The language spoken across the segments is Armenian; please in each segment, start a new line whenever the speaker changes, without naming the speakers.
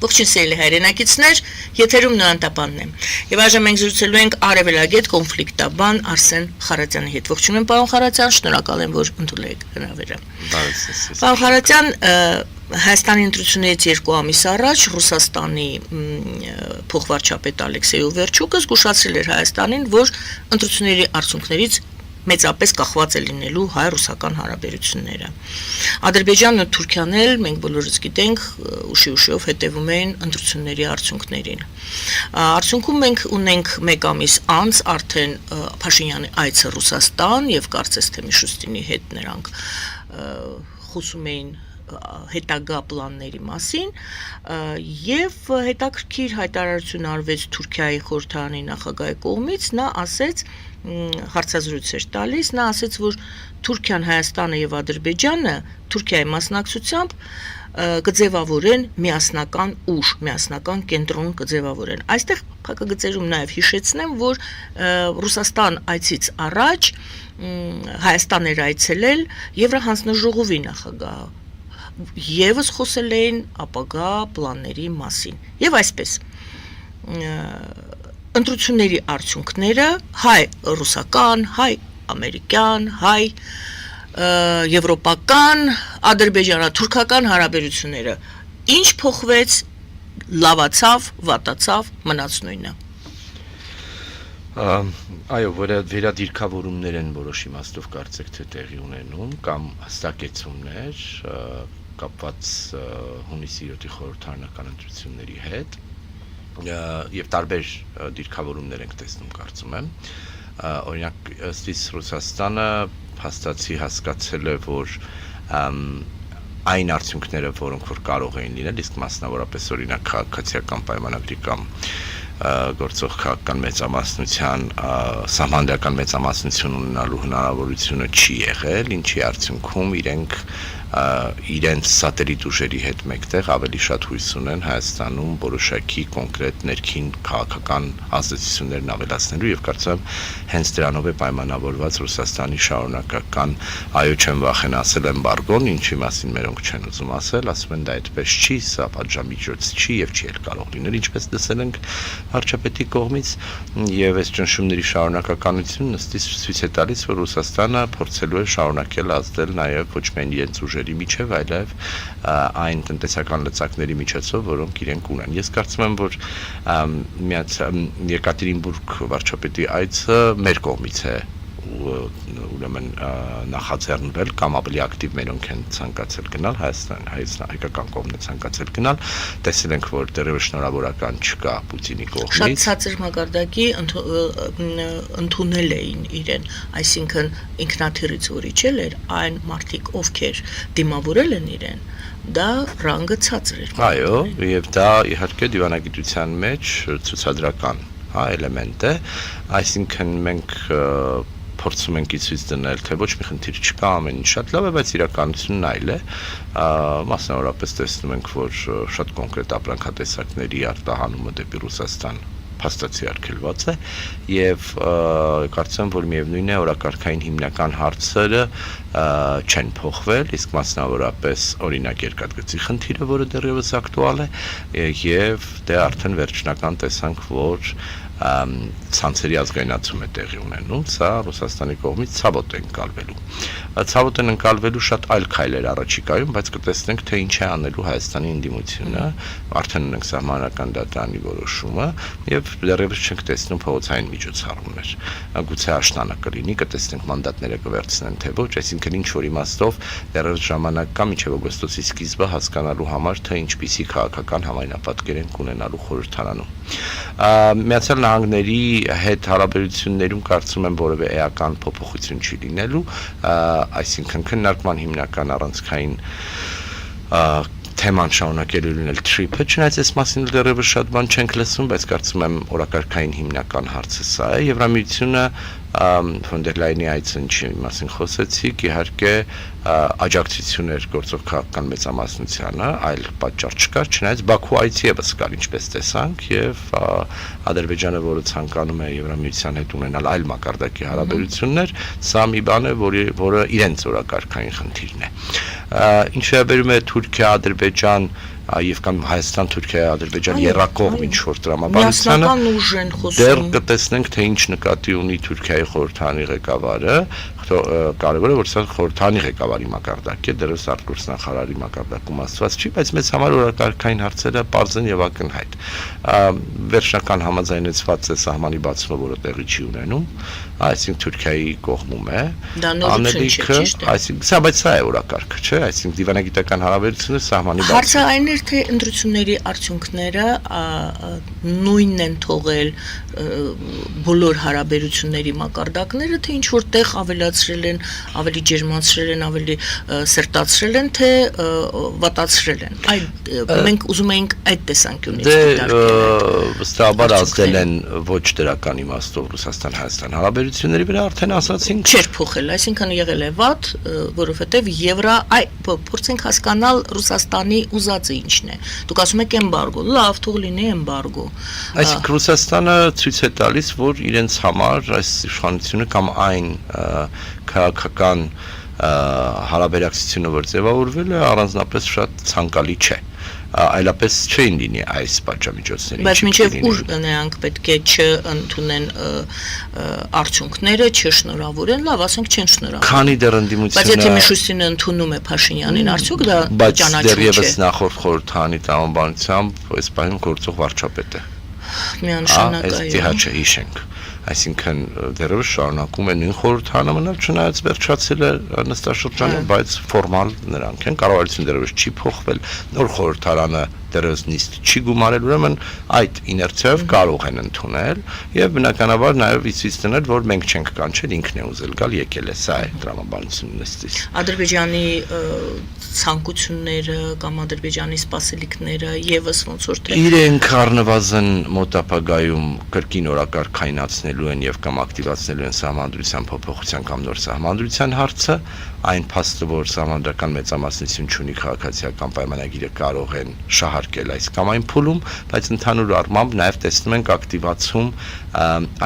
Ողջույն սիրելի հայրենակիցներ, եթերում Նորանտապանն է։ Եվ այժմ մենք զրուցելու ենք արևելագետ կոնֆլիկտաբան Արսեն Խարատյանի հետ։ Ողջույն եմ, պարոն Խարատյան, շնորհակալ եմ, որ ընդունել եք հրավերը։ Պարոն Խարատյան, Հայաստանի ընտրություններից 2 ամիս առաջ Ռուսաստանի փոխվարչապետ Ալեքսեյ Օվերչուկը զգուշացրել էր Հայաստանին, որ ընտրությունների արդյունքներից մեծապես կախված է լինելու հայ-ռուսական հարաբերությունները։ Ադրբեջանն ու Թուրքիան էլ, մենք բոլորս գիտենք, ուշիով հետևում էին ընտրությունների արդյունքներին։ Արդյունքում մենք ունենք 1 ամիս անց արդեն Փաշինյանի այցը Ռուսաստան եւ կարծես թե Միշուստինի հետ նրանք խոսում էին հետագա պլանների մասին եւ հետաքրքիր հայտարարություն արվեց Թուրքիայի խորհրդարանի նախագահի կողմից, նա ասեց հարցազրույց էր տալիս, նա ասեց, որ Թուրքիան, Հայաստանը եւ Ադրբեջանը Թուրքիայի մասնակցությամբ կձևավորեն միասնական ուժ, միասնական կենտրոն կձևավորեն։ Այստեղ փակագծերում նաեւ հիշեցնեմ, որ Ռուսաստան այցից առաջ Հայաստան էր այցելել Եվրահանձնաժողովի նախագահը Եվս խոսել էին ապագա պլանների մասին։ Եվ այսպես ընտրությունների արդյունքները հայ-ռուսական, հայ-ամերիկյան, հայ-եվրոպական, ադրբեջանա-թուրքական հարաբերությունները ինչ փոխվեց, լավացավ, վատացավ, մնաց նույնը։
Այո, վերադիրքավորումներ են որոշ իմաստով կարծեք թե տեղի ունենում կամ հստակեցումներ կապված հունիսի 7-ի խորհրդարանական ընտրությունների հետ եւ տարբեր դիրքավորումներ ենք տեսնում կարծում եմ օրինակ ըստ Ռուսաստանը փաստացի հասկացել է որ այն արդյունքները որոնք որ կարող էին լինել իսկ մասնավորապես օրինակ քաղաքացիական պայմանագրի կամ գործող քաղաքական մեծամասնության սահմանադրական մեծամասնություն ունենալու հնարավորությունը չի եղել ինչի արդյունքում իրենց սատելիտ ուժերի հետ մեկտեղ ավելի շատ հույս ունեն Հայաստանում որոշակի կոնկրետ ներքին քաղաքական ազդեցություններն ավելացնելու եւ կարծում եմ հենց դրանով է պայմանավորված Ռուսաստանի շարունակական այո չեմ վախեն ասել էմբարգոն ինչի մասին մերոնք չեն ուզում ասել ասում են դա այդպես չի սա պատժամիջոց չի եւ չի էլ կարող լինել ինչպես տեսել ենք վարչապետի կողմից եւ այս ճնշումների շարունակականությունն ըստ ցույց է տալիս որ Ռուսաստանը փորձելու է շարունակել ազդել նաեւ ոչ միայն իրենց ուժերի միջև, այլև այն տնտեսական լծակների միջոցով, որոնք իրենք ունեն։ Ես կարծում եմ, որ Եկատերինբուրգ վարչապետի այցը մեր կողմից է ուրեմն նախաձեռնվել կամ ավելի ակտիվ մերոնք են ցանկացել գնալ հայկական կողմն է ցանկացել գնալ տեսել ենք որ դեռևս շնորհավորական չկա Պուտինի կողմից
շատ ցածր մակարդակի ընդունել էին իրեն այսինքն ինքնաթիռից որ իջել էր այն մարդիկ ովքեր դիմավորել են իրեն դա ռանգը ցածր էր
այո եւ դա իհարկե դիվանագիտության մեջ ցուցադրական էլեմենտ է այսինքն մենք փորձում ենք ցույց դնել, թե ոչ մի խնդիր չկա, ամեն ինչ շատ լավ է, բայց իրականությունն այլ է։ Մասնավորապես տեսնում ենք, որ շատ կոնկրետ ապրանքատեսակների արտահանումը դեպի Ռուսաստան փաստացի արգելված է եւ կարծեմ, որ միևնույն է օրակարգային հիմնական հարցերը չեն փոխվել, իսկ մասնավորապես օրինակ երկաթգծի խնդիրը, որը դեռևս ակտուալ է եւ դե արդեն վերջնական տեսանք, որ ցանցերի ազգայնացում է տեղի ունենում, սա Ռուսաստանի կողմից ցավոտ է ընկալվելու։ Ցավոտ են ընկալվելու շատ այլ քայլեր առաջիկայում, բայց կտեսնենք, թե ինչ է անելու Հայաստանի ընդդիմությունը, արդեն ունենք սահմանական դատարանի որոշումը եւ դեռևս չենք տեսնում փողոցային միջոցառումներ։ Գուցե աշնանը կլինի, կտեսնենք մանդատները կվերցնեն թե ոչ, այսինքն ինչ որ իմաստով դեռևս ժամանակ կա մինչեւ օգոստոսի սկիզբը հասկանալու համար, թե ինչպիսի քաղաքական համայնապատկեր են ունենալու խորհրդարանում։ Միացյալ Նահանգների հետ հարաբերություններում կարծում եմ որևէ էական փոփոխություն չի լինելու, այսինքն քննարկման հիմնական առանցքային թեման շարունակելու լինել TTIP-ը, չնայած այս մասին դեռևս շատ բան չենք լսում, բայց կարծում եմ օրակարգային հիմնական հարցը սա է։ Եվրամիությունը von der Leyen-ի այցն ինչի մասին խոսեցիք, իհարկե աջակցություն էր գործող քաղաքական մեծամասնությանը, այլ պատճառ չկար, չնայած Բաքու այցի եւս կար, ինչպես տեսանք, եւ Ադրբեջանը, որը ցանկանում է Եվրամիության հետ ունենալ այլ մակարդակի հարաբերություններ, սա մի բան է, որը իրենց օրակարգային խնդիրն է։ Ինչ վերաբերում է Թուրքիա, Ադրբեջան եւ կամ Հայաստան, Թուրքիա, Ադրբեջան երակողմ ինչ որ տրամաբանությանը
միասնական ուժ են
դեռ
խոսում։
կտեսնենք թե ինչ նկատի ունի Թուրքիայի խորհրդանի ղեկավարը, կարևորը որ սա խորհրդանի ղեկավարի մակարդակ է, դեռ արտգործնախարարի մակարդակում ասված չի, բայց մեծ համար օրակարգային հարցերը པարզ են եւ ակնհայտ։ Վերջնական համաձայնեցված է սահմանի բացումը, որը տեղի չի ունենում, այսինքն Թուրքիայի կողմում է։
Դա նորություն չէ, ճիշտ է։
Այսինքն սա բայց սա է օրակարգը, չէ՞, այսինքն դիվանագիտական հարաբերությունը սահմանի բացումը։
Հարցը այն էր, թե ընտրությունների արդյունքները նույնն են թողել բոլոր հարաբերությունների մակարդակները, թե ինչ որտեղ ավելացրել են, ավելի ջերմացրել են, ավելի սրտացրել են, թե վատացրել են։ Մենք ուզում էինք այդ տեսանկյունից դիտարկել։
Վստահաբար ազդել են ոչ դրական իմաստով Ռուսաստան-Հայաստան հարաբերությունների վրա, արդեն ասացինք։
Չէր փոխել, այսինքն եղել է վատ, որովհետև փորձենք հասկանալ Ռուսաստանի ուզածը ինչն է։ Դուք ասում եք էմբարգո, լավ, թող լինի էմբարգո։
Այսինքն Ռուսաստանը ցույց է տալիս, որ իրենց համար այս իշխանությունը կամ այն քաղաքական հարաբերակցությունը, որ ձևավորվել է, առանձնապես շատ ցանկալի չէ։ Այլապես չէին լինի այս պատժամիջոցների։
Բայց մինչև ուր նրանք պետք է չընդունեն արդյունքները, չշնորհավորեն, լավ, ասենք չեն շնորհավորել։
Քանի դեռ ընդդիմությունը
Բայց եթե Միշուստինը ընդունում է Փաշինյանին, արդյոք դա ճանաչում չէ։
Բայց դեռևս նախորդ խորհրդանի տրամաբանությամբ այս պահին գործող վարչապետ է։
Միանշանակ
այո։ Այս դիհաչը հիշենք։ Այսինքն դեռևս շարունակում են նույն խորհրդանը մնալ, չնայած վերջացել է նստաշրջանը, բայց ֆորմալ նրանք են, կառավարությունը դեռևս չի փոխվել, նոր խորհրդարանը դեռևս նիստ չի գումարել, ուրեմն այդ իներցիայով կարող են ընդունել եւ բնականաբար նաեւ ցույց տնել, որ մենք չենք կանչել, ինքն է ուզել գալ, եկել է, սա է տրամաբանությունը նստից։
Ադրբեջանի ցանկությունները կամ Ադրբեջանի սպասելիքները եւս ոնց որ թե
իրենք առնվազն մոտ ապագայում կրկին օրակարգայնացնելու են եւ կամ ակտիվացնելու են սահմանադրության փոփոխության կամ նոր սահմանադրության հարցը, այն փաստը, որ սահմանադրական մեծամասնություն չունի քաղաքացիական պայմանագիրը կարող են շահարկել այս կամ այն փուլում, բայց ընդհանուր առմամբ նաև տեսնում ենք ակտիվացում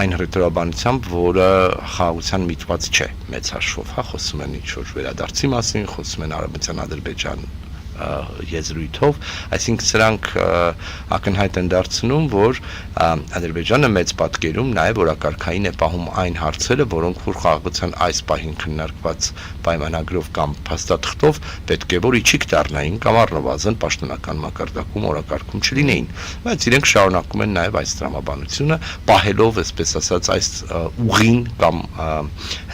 այն հռետորաբանությամբ, որը խաղաղության միտված չէ մեծ հաշվով, հա, խոսում են ինչ-որ վերադարձի մասին, խոսում են Արաբության Ադրբեջան եզրույթով, այսինքն սրանք ակնհայտ են դարձնում, որ Ադրբեջանը մեծ պատկերում նաև օրակարգային է պահում այն հարցերը, որոնք որ խաղաղության այս պահին քննարկված պայմանագրով կամ փաստաթղթով պետք է որ իջիկ դառնային կամ առնվազն պաշտոնական մակարդակում օրակարգում չլինեին, բայց իրենք շարունակում են նաև այս տրամաբանությունը, պահելով, այսպես ասած, այս ուղին կամ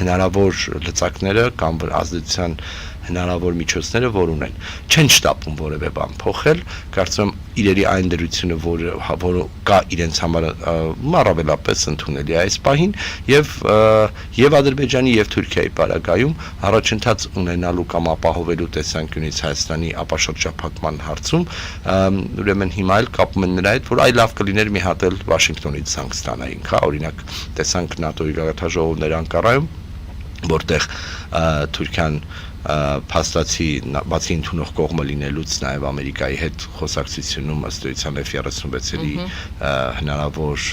հնարավոր լծակները կամ ազդեցության հնարավոր միջոցները, որ ունեն, չեն շտապում որևէ բան փոխել, կարծում եմ իրերի այն դրությունը, որը կա իրենց համար առավելապես ընդունելի է այս պահին եւ Ադրբեջանի եւ Թուրքիայի պարագայում առաջընթաց ունենալու կամ ապահովելու տեսանկյունից Հայաստանի ապաշրջափակման հարցում, ուրեմն հիմա էլ կապում են նրա հետ, որ այ լավ կլիներ մի հատ էլ Վաշինգտոնից ցանկ ստանայինք, հա, օրինակ տեսանք ՆԱՏՕ-ի գաղափարժողովներ Անկարայում, որտեղ Թուրքիան փաստացի բացի ընդունող կողմը լինելուց նաև Ամերիկայի հետ խոսակցությունում ըստ էության F-36-երի հնարավոր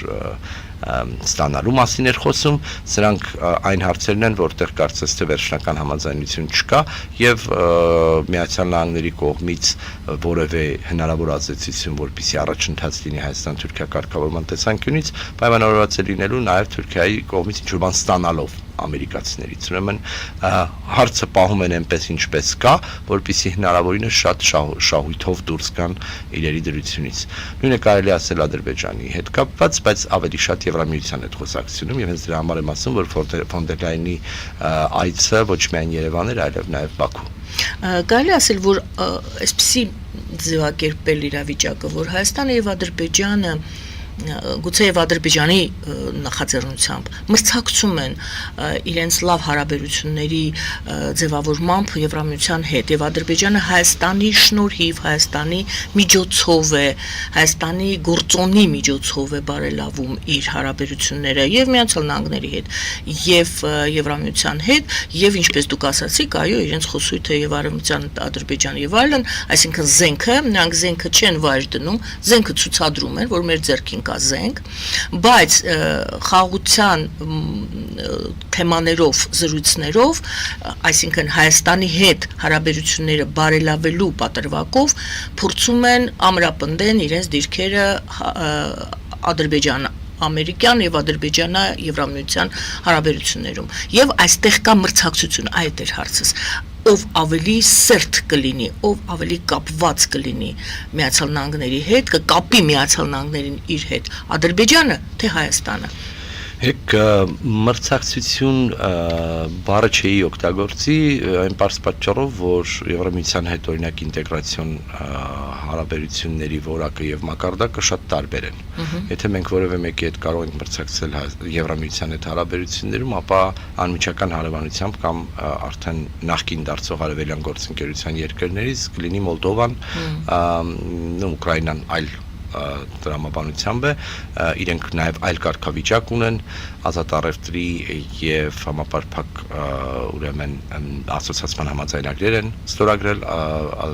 ստանալու մասին էր խոսում, սրանք այն հարցերն են, որտեղ կարծես թե վերջնական համաձայնություն չկա եւ Միացյալ Նահանգների կողմից որևէ հնարավոր ազդեցություն, որպեսզի առաջընթաց լինի Հայաստան-Թուրքիա կարգավորման տեսանկյունից, պայմանավորված է լինելու նաև Թուրքիայի կողմից ինչ-որ բան ստանալով ամերիկացիներից, ուրեմն հարցը պահում են այնպես ինչպես կա, որպեսզի հնարավորինս շատ շահույթով դուրս գան իրերի դրությունից։ Նույնը կարելի ասել Ադրբեջանի հետ կապված, բայց ավելի շատ Եվրամիության հետ խոսակցությունում եւ հենց դրա համար եմ ասում, որ ֆոն դեր Լայնի այցը ոչ միայն Երևան էր, այլև նաեւ Բաքու։
Կարելի ասել, որ այսպեսի ձևակերպել իրավիճակը, որ Հայաստանը եւ Ադրբեջանը գուցե եւ Ադրբեջանի նախաձեռնությամբ մրցակցում են իրենց լավ հարաբերությունների ձևավորմամբ Եվրամիության հետ եւ Ադրբեջանը Հայաստանի շնորհիվ, Հայաստանի միջոցով է, Հայաստանի գործոնի միջոցով է բարելավում իր հարաբերությունները եւ Միացյալ Նահանգների հետ եւ Եվրամիության հետ եւ ինչպես դուք ասացիք, այո, իրենց խոսույթը եւ Արևմտյան Ադրբեջան եւ այլն, այսինքն զենքը, նրանք զենքը չեն վայր դնում, զենքը ցուցադրում են, որ մեր ձեռքին կա զենք, բայց խաղաղության թեմաներով, զրույցներով, այսինքն Հայաստանի հետ հարաբերությունները բարելավելու պատրվակով փորձում են ամրապնդեն իրենց դիրքերը Ադրբեջանը ամերիկյան եւ ադրբեջանա Եվրամիության հարաբերություններում եւ այստեղ կա մրցակցություն այդ էր հարցս ով ավելի սերտ կլինի ով ավելի կապված կլինի Միացյալ Նահանգների հետ կկապի Միացյալ Նահանգներին իր հետ Ադրբեջանը թե Հայաստանը
Հեք մրցակցություն բառը չի օգտագործի այն պարզ պատճառով, որ Եվրամիության հետ օրինակ ինտեգրացիոն հարաբերությունների որակը եւ մակարդակը շատ տարբեր են։ Եթե մենք որևէ մեկի հետ կարող ենք մրցակցել Եվրամիության հետ հարաբերություններում, ապա անմիջական հարևանությամբ կամ արդեն նախկին դարձող արևելյան գործընկերության երկրներից կլինի Մոլդովան, Ուկրաինան, այլ տրամաբանությամբ է իրենք նաև այլ կարգավիճակ ունեն ազատ առևտրի եւ համապարփակ ուրեմն ասոցիացիան համաձայնագրեր են ստորագրել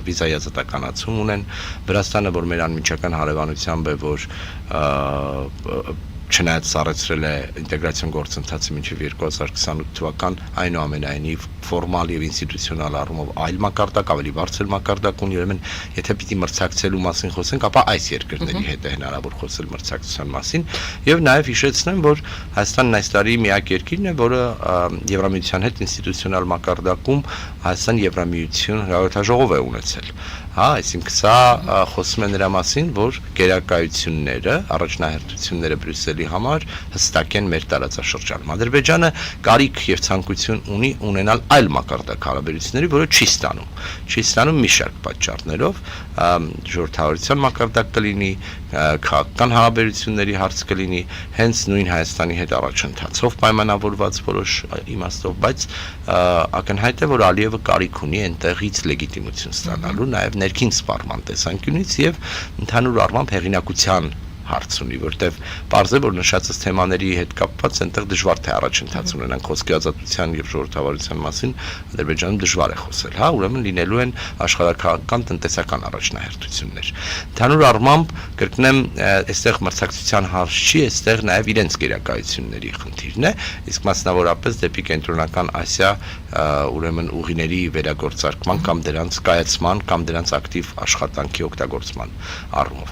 վիզայի ազատականացում ունեն Վրաստանը որ մեր անմիջական հարևանությամբ է որ չնայած սառեցրել է ինտեգրացիոն գործընթացը մինչև 2028 թվական այնուամենայնիվ ֆորմալ եւ ինստիտուցիոնալ առումով այլ մակարդակ, ավելի բարձր մակարդակ ունի, ուրեմն եթե պիտի մրցակցելու մասին խոսենք, ապա այս երկրների հետ է հնարավոր խոսել մրցակցության մասին եւ նաեւ հիշեցնեմ, որ Հայաստանն այս տարի միակ երկիրն է, որը Եվրամիության հետ ինստիտուցիոնալ մակարդակում Հայաստան-Եվրամիություն հրավերաժողով է ունեցել։ Հա, այսինքն սա խոսում է նրա մասին, որ գերակայությունները, առաջնահերթությունները Բրյուսելի համար հստակ են մեր տարածաշրջանում։ Ադրբեջանը կարիք եւ ցանկություն ունի ունենալ այլ մակարդակ հարաբերությունների, որը չի ստանում։ Չի ստանում մի շարք պատճառներով, ժողովրդավարության մակարդակ կլինի, քաղաքական հարաբերությունների հարց կլինի, հենց նույն Հայաստանի հետ առաջընթացով պայմանավորված որոշ իմաստով, բայց ակնհայտ է, որ Ալիևը կարիք ունի այնտեղից լեգիտիմություն ստանալու, նաեւ ներքին սպառման տեսանկյունից եւ ընդհանուր առմամբ հեղինակության հարց ունի, որտեվ պարզ է, որ նշածս թեմաների հետ կապված այնտեղ դժվար թե առաջընթաց ունենան խոսքի ազատության եւ ժողովրդավարության մասին Ադրբեջանում դժվար է խոսել, հա, ուրեմն լինելու են աշխարհակական տնտեսական առաջնահերթություններ։ Ընդհանուր առմամբ կրկնեմ, այստեղ մրցակցության հարց չի, այստեղ նաեւ իրենց գերակայությունների խնդիրն է, իսկ մասնավորապես դեպի կենտրոնական Ասիա ուրեմն ուղիների վերագործարկման կամ դրանց կայացման կամ դրանց ակտիվ աշխատանքի օգտագործման առումով։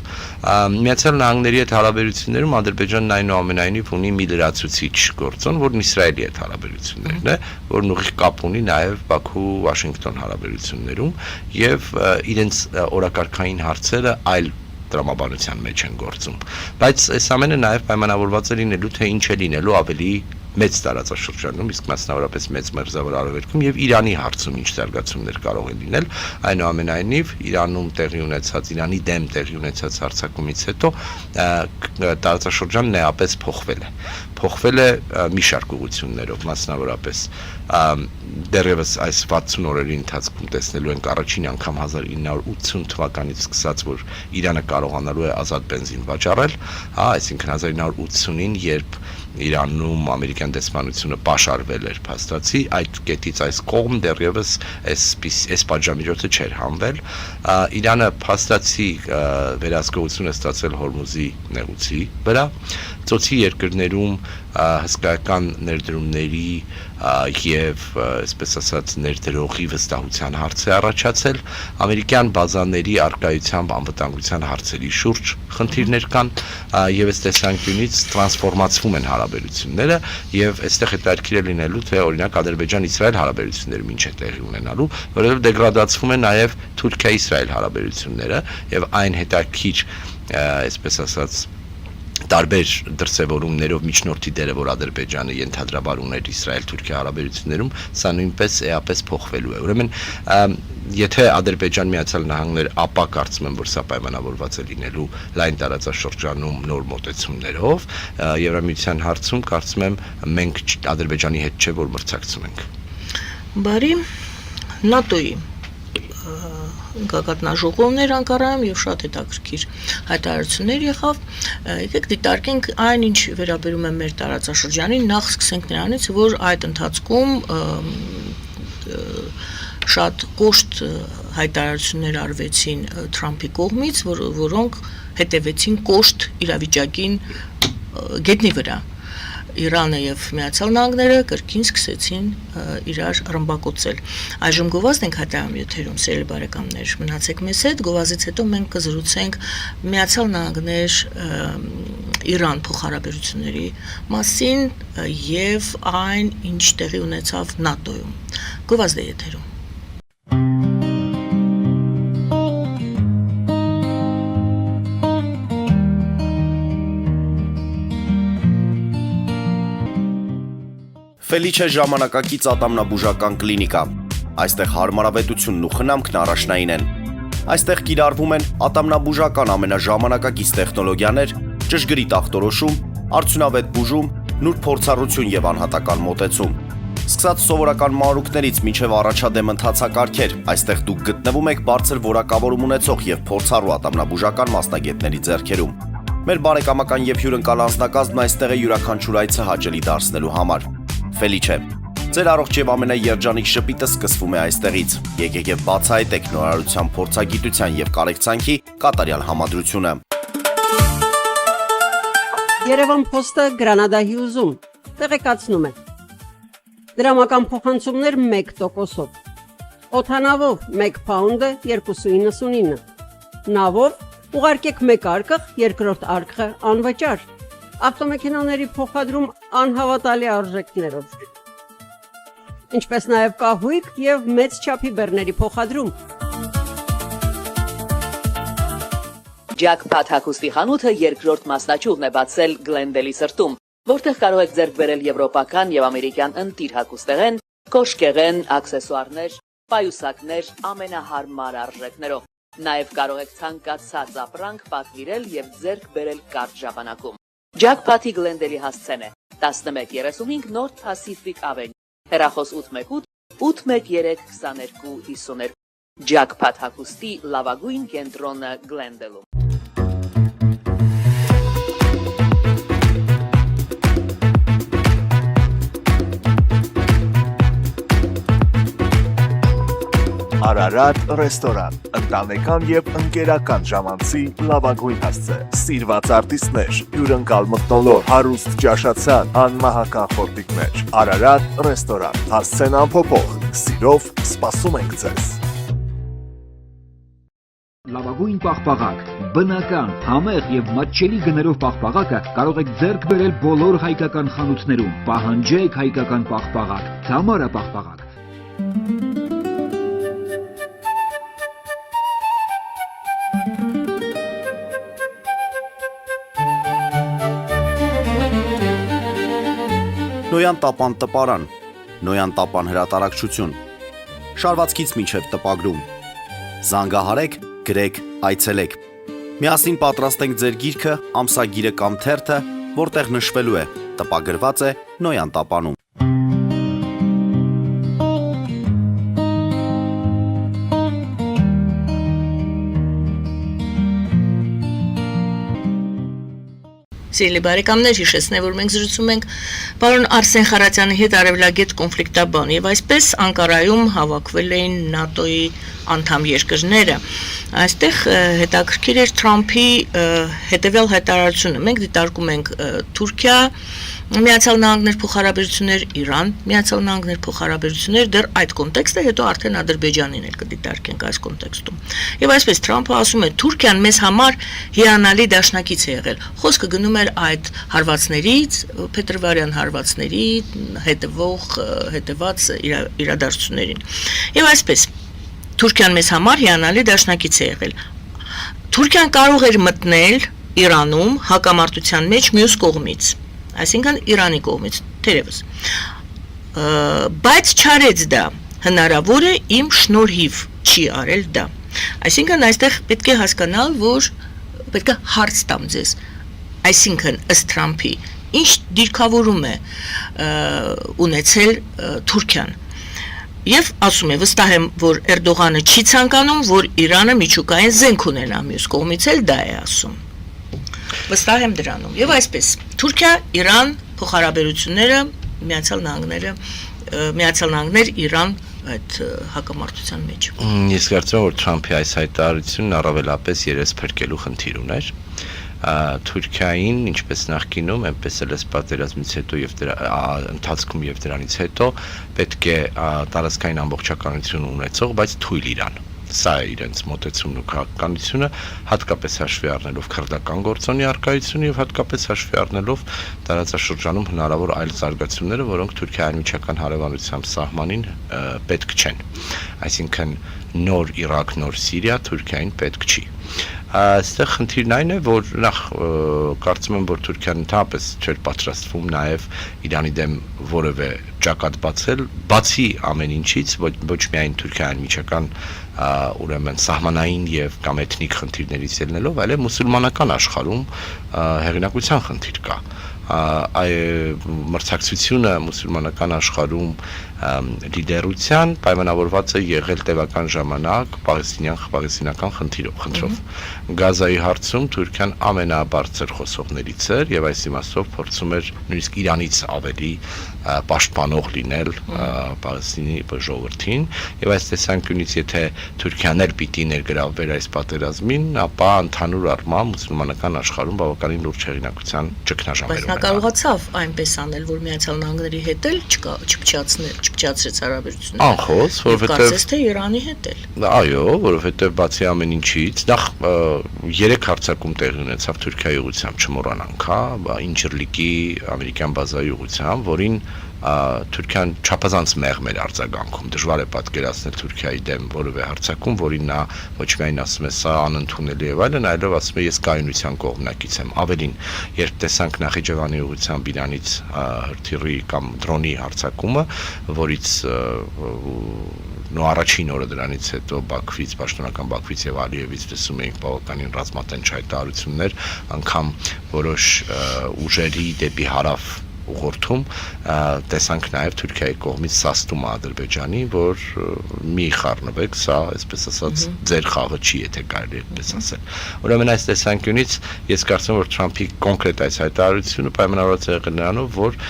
Միացյալ Նահանգների հետ հարաբերություններում Ադրբեջանն այնուամենայնիվ ունի մի լրացուցիչ գործոն, որն Իսրայելի հետ հարաբերություններն է, որն ուղիղ կապ ունի նաև Բաքու-Վաշինգտոն հարաբերություններում եւ իրենց օրակարգային հարցերը այլ տրամաբանության մեջ են գործում։ Բայց այս ամենը նաև պայմանավորված է լինելու, թե ինչ է լինելու ավելի մեծ տարածաշրջանում, իսկ մասնավորապես մեծ մերձավոր արևելքում եւ Իրանի հարցում ինչ զարգացումներ կարող են լինել, այնուամենայնիվ Իրանում տեղի ունեցած Իրանի դեմ տեղի ունեցած հարձակումից հետո տարածաշրջանն էապես փոխվել է մի շարք ուղղություններով, մասնավորապես դեռևս այս 60 օրերի ընթացքում տեսնելու ենք առաջին անգամ 1980 թվականից սկսած, որ Իրանը կարողանալու է ազատ բենզին վաճառել, հա, այսինքն 1980-ին, երբ Իրանում ամերիկյան դեսպանությունը պաշարվել էր փաստացի, այդ կետից այս կողմ դեռևս այս պատժամիջոցը չէր հանվել։ Իրանը փաստացի վերահսկողություն է ստացել Հորմուզի նեղուցի վրա, ծոցի երկրներում հսկայական ներդրումների եւ այսպես ասած ներդրողի վստահության հարց է առաջացել, ամերիկյան բազաների արկայությամբ անվտանգության հարցերի շուրջ խնդիրներ կան եւ այս տեսանկյունից տրանսֆորմացվում են հարաբերությունները եւ այստեղ հետաքրքիր է լինելու թե օրինակ Ադրբեջան-Իսրայել հարաբերությունները ինչ է տեղի ունենալու, որովհետեւ դեգրադացվում է նաեւ Թուրքիա-Իսրայել հարաբերությունները եւ այն հետաքրքիր այսպես ասած տարբեր դրսևորումներով միջնորդի դերը, որ Ադրբեջանը ենթադրաբար ուներ Իսրայել-Թուրքիա հարաբերություններում, սա նույնպես էապես փոխվելու է։ Ուրեմն, եթե Ադրբեջան-Միացյալ Նահանգներ, ապա կարծում եմ, որ սա պայմանավորված է լինելու լայն տարածաշրջանում նոր մոտեցումներով, Եվրամիության հարցում կարծում եմ մենք Ադրբեջանի հետ չէ, որ մրցակցում ենք։
Բարի, ՆԱՏՕ-ի գագաթնաժողովներ Անկարայում եւ շատ հետաքրքիր հայտարարություններ եղավ։ Եկեք դիտարկենք այն, ինչ վերաբերում է մեր տարածաշրջանին, նախ սկսենք նրանից, որ այդ ընթացքում շատ կոշտ հայտարարություններ արվեցին Թրամփի կողմից, որոնք հետևեցին կոշտ իրավիճակին գետնի վրա։ Իրանը եւ Միացյալ Նահանգները կրկին սկսեցին իրար ռմբակոծել։ Այժմ գովազդ ենք հատամյութերում, սիրելի բարեկամներ, մնացեք մեզ հետ, գովազդից հետո մենք կզրուցենք Միացյալ Նահանգներ Իրան փոխհարաբերությունների մասին եւ այն, ինչ տեղի ունեցավ ՆԱՏՕ-ում։ Գովազդ է եթերում։
Ֆելիչե ժամանակակից ատամնաբուժական կլինիկա։ Այստեղ հարմարավետությունն ու խնամքն առաջնային են։ Այստեղ կիրառվում են ատամնաբուժական ամենաժամանակակից տեխնոլոգիաներ, ճշգրիտ ախտորոշում, արդյունավետ բուժում, նուրբ փորձառություն եւ անհատական մոտեցում։ Սկսած սովորական մանրուքներից մինչև առաջադեմ ընթացակարգեր, այստեղ դուք գտնվում եք բարձր որակավորում ունեցող եւ փորձառու ատամնաբուժական մասնագետների ձեռքերում։ Մեր բարեկամական եւ հյուրընկալ անձնակազմն այստեղ է յուրաքանչյուր այցը հաճելի դարձնելու համար։ Ֆելիչե, ձեր առողջ եւ ամենաերջանիկ շպիտը սկսվում է այստեղից։ Եկեք եւ բացահայտեք նորարարության փորձագիտության եւ կարեկցանքի կատարյալ համադրությունը։
Երևան Փոստը Գրանադա Հյուզում տեղեկացնում է։ Դրամական փոխանցումներ 1%-ով։ Օդանավով 1 փաունդը 2.99։ Նավով ուղարկեք 1 արկղ, երկրորդ արկղը անվճար։ Ավտոմեքենաների փոխադրում անհավատալի արժեքներով։ Ինչպես նաև կահույք եւ մեծ չափի բեռների փոխադրում։
Jackpot հագուստի խանութը երկրորդ մասնաճյուղն է բացել Գլենդելի սրտում, որտեղ կարող եք ձեռք բերել եվրոպական եւ ամերիկյան ընտիր հագուստեղեն, կոշկեղեն, աքսեսուարներ, պայուսակներ ամենահարմար արժեքներով։ Նաև կարող եք ցանկացած ապրանք պատվիրել եւ ձեռք բերել կարճ ժամանակում։ Jackpot-ի Գլենդելի հասցեն է 1135 North Pacific Avenue, հեռախոս 818 813 2252։ Jackpot հագուստի լավագույն կենտրոնը Գլենդելում։
Արարատ ռեստորան, ընտանեկան եւ ընկերական ժամանցի լավագույն հասցե, սիրված արտիստներ, հյուրընկալ մթնոլորտ, հարուստ ճաշացան, անմահական խորտիկներ։ Արարատ ռեստորան, հասցեն անփոփոխ, սիրով սպասում ենք ձեզ։
Լավագույն պաղպաղակ, բնական, համեղ եւ մատչելի գներով պաղպաղակը կարող եք ձեռք բերել բոլոր հայկական խանութներում։ Պահանջեք հայկական պաղպաղակ, Թամարա պաղպաղակ։
Նոյան տապան տպարան, Նոյան տապան հրատարակչություն, շարվածքից մինչև տպագրում, զանգահարեք, գրեք, այցելեք, միասին պատրաստենք ձեր գիրքը, ամսագիրը կամ թերթը, որտեղ նշվելու է, տպագրված է Նոյան տապանում։
Սիրելի բարեկամներ, հիշեցնեմ, որ մենք զրուցում ենք պարոն Արսեն Խարատյանի հետ արևելագետ կոնֆլիկտաբան եւ այսպես Անկարայում հավաքվել էին ՆԱՏՕ-ի անդամ երկրները։ Այստեղ հետաքրքիր էր Թրամփի հետևյալ հայտարարությունը։ Մենք դիտարկում ենք Թուրքիա, Միացյալ Նահանգներ փոխհարաբերություններ, Իրան, Միացյալ Նահանգներ փոխհարաբերություններ, դեռ այդ կոնտեքստը հետո արդեն Ադրբեջանին էլ կդիտարկենք այս կոնտեքստում։ Եվ այսպես Թրամփը ասում է. Թուրքիան մեզ համար հիանալի դաշնակից է եղել։ Խոսքը գնում էր այդ հարվածներից, փետրվարյան հարվածների հետևած իրադարձություններին։ Եվ այսպես Թուրքիան մեզ համար հիանալի դաշնակից է եղել։ Թուրքիան կարող էր մտնել Իրանում հակամարտության մեջ մյուս կողմից, այսինքն Իրանի կողմից, թերևս, բայց չարեց դա, հնարավոր է իմ շնորհիվ չի արել դա, այսինքն այստեղ պետք է հասկանալ, որ պետք է հարց տամ ձեզ, այսինքն ըստ Թրամփի, ինչ դիրքավորում է ունեցել Թուրքիան, եւ ասում է, վստահ եմ, որ Էրդողանը չի ցանկանում, որ Իրանը միջուկային զենք ունենա, մյուս կողմից էլ դա է ասում, վստահ եմ դրանում, եւ այսպես, Թուրքիա-Իրան փոխհարաբերությունները Միացյալ Նահանգներ Իրան այդ հակամարտության մեջ։
Ես կարծում եմ, որ Թրամփի այս հայտարարությունն առավելապես երես փրկելու խնդիր ուներ։ Թուրքիային, ինչպես նախկինում, այնպես էլ այս պատերազմից հետո եւ դրա ընթացքում եւ դրանից հետո պետք է տարածքային ամբողջականություն ունեցող, բայց թույլ Իրան։ Սա է իրենց մոտեցումն ու քաղաքականությունը, հատկապես հաշվի առնելով քրդական գործոնի առկայությունը եւ հատկապես հաշվի առնելով տարածաշրջանում հնարավոր այլ զարգացումները, որոնք Թուրքիայի միջական հարևանությամբ սահմանին պետք չեն։ Այսինքն նոր Իրաք, նոր Սիրիա Թուրքիային պետք չի։ Այստեղ խնդիրն այն է, որ նախ կարծում եմ, որ Թուրքիան ընդհանրապես չէր պատրաստվում նաև Իրանի դեմ որևէ ճակատ բացել, բացի ամեն ինչից, ոչ միայն Թուրքիային միջական ուրեմն սահմանային եւ կամ էթնիկ խնդիրներից ելնելով, այլև մուսուլմանական աշխարհում հեղինակության խնդիր կա։ Մրցակցությունը մուսուլմանական աշխարհում լիդերության պայմանավորված է եղել տևական ժամանակ պաղեստինական խնդրով։ Գազայի հարցում Թուրքիան ամենաբարձր խոսողներից էր եւ այս իմաստով փորձում էր նույնիսկ Իրանից ավելի պաշտպանող լինել Պաղեստինի ժողովրդին եւ այս տեսանկյունից եթե Թուրքիան էլ պիտի ներգրավվեր այս պատերազմին, ապա ընդհանուր առմամբ մուսուլմանական աշխարհում բավականին լուրջ հեղինակության ճգնաժամեր
Նա կարողացավ այնպես անել, որ Միացյալ Նահանգների հետ էլ չփչացրեց հարաբերությունները։
Անխոս, որովհետև
կարծես թե Իրանի հետ էլ։
Այո, որովհետև բացի ամեն ինչից, նախ 3 հարձակում տեղի ունեցավ Թուրքիայի ուղղությամբ, չմոռանանք, Ինջիրլիկի ամերիկյան բազայի ուղղությամբ, որին Թուրքիան չափազանց մեղմ էր արձագանքում, դժվար է պատկերացնել Թուրքիայի դեմ որևէ հարձակում, որին նա ոչ միայն ասում է սա անընդունելի եւ այլն, այլև ասում է ես կայունության կողմնակից եմ։ Ավելին, երբ տեսանք Նախիջևանի ուղղությամբ Իրանից հրթիռի կամ դրոնի հարձակումը, որից առաջին օրը դրանից հետո Բաքվից, պաշտոնական Բաքվից եւ Ալիևից տեսում էինք բավականին ռազմատենչ հայտարարություններ, անգամ որոշ ուժերի դեպի հարավ ուղղորդում տեսանք նաև Թուրքիայի կողմից սաստումը Ադրբեջանի, որ մի խառնվեք, սա, այսպես ասած, ձեր խաղը չի, եթե կարելի է այդպես ասել։ Ուրեմն այս տեսանկյունից ես կարծում եմ, որ Թրամփի կոնկրետ այս հայտարարությունը պայմանավորված է եղել նրանով, որ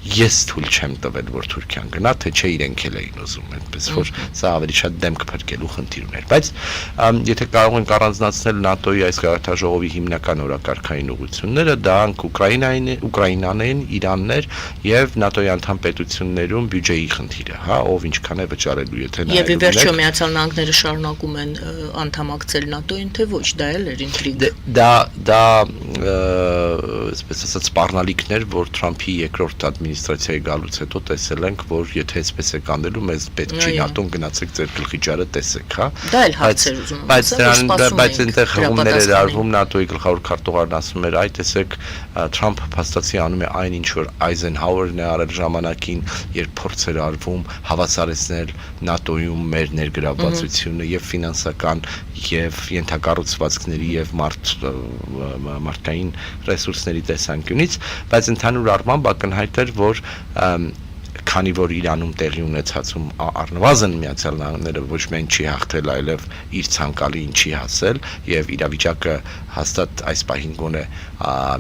ես թույլ չեմ տվել, որ Թուրքիան գնա, թե չէ իրենք էլ էին ուզում, այնպես որ սա ավելի շատ դեմք փրկելու խնդիր ուներ։ Բայց եթե կարող ենք առանձնացնել ՆԱՏՕ-ի այս գաղթաժողովի հիմնական օրակարգային ուղղությունները, դրանք Ուկրաինան են, Իրանն էր եւ ՆԱՏՕ-ի անդամ պետություններում բյուջեի խնդիրը, հա, ով ինչքան է վճարելու, եթե նա
Եվ ի վերջո Միացյալ Նահանգները շարունակում են անդամակցել ՆԱՏՕ-ին, թե ոչ, դա էլ էր ինտրիգ։
Դա այսպես ասած սպառնալիքներ, որ Թրամփի երկրորդ administrացիայի գալուց հետո տեսել ենք, որ եթե այսպես է կանելու, մեզ պետք չի ՆԱՏՕ-ն գնացեք ձեր գլխի ջարը տեսեք, հա։
Դա էլ հարցեր ուզում եմ
բայց այնտեղ հղումներ էր արվում, ՆԱՏՕ-ի գլխավոր քարտուղարն ասում էր, այ տեսեք, Թրամփը փաստացի անում է այն ինչ որ Այզենհաուերն է արել ժամանակին, երբ փորձ էր արվում հավասարեցնել ՆԱՏՕ-ում մեր ներգրավվածությունը եւ ֆինանսական եւ ենթակառուցվածքների եւ մարդկային ռեսուրսների տեսանկյունից, բայց ընդհանուր առմամբ ակնհայտ էր, որ քանի որ Իրանում տեղի ունեցածում առնվազն Միացյալ Նահանգները ոչ միայն չի հաղթել, այլև իր ցանկալին չի հասել եւ իրավիճակը հաստատ այս պահին գոնե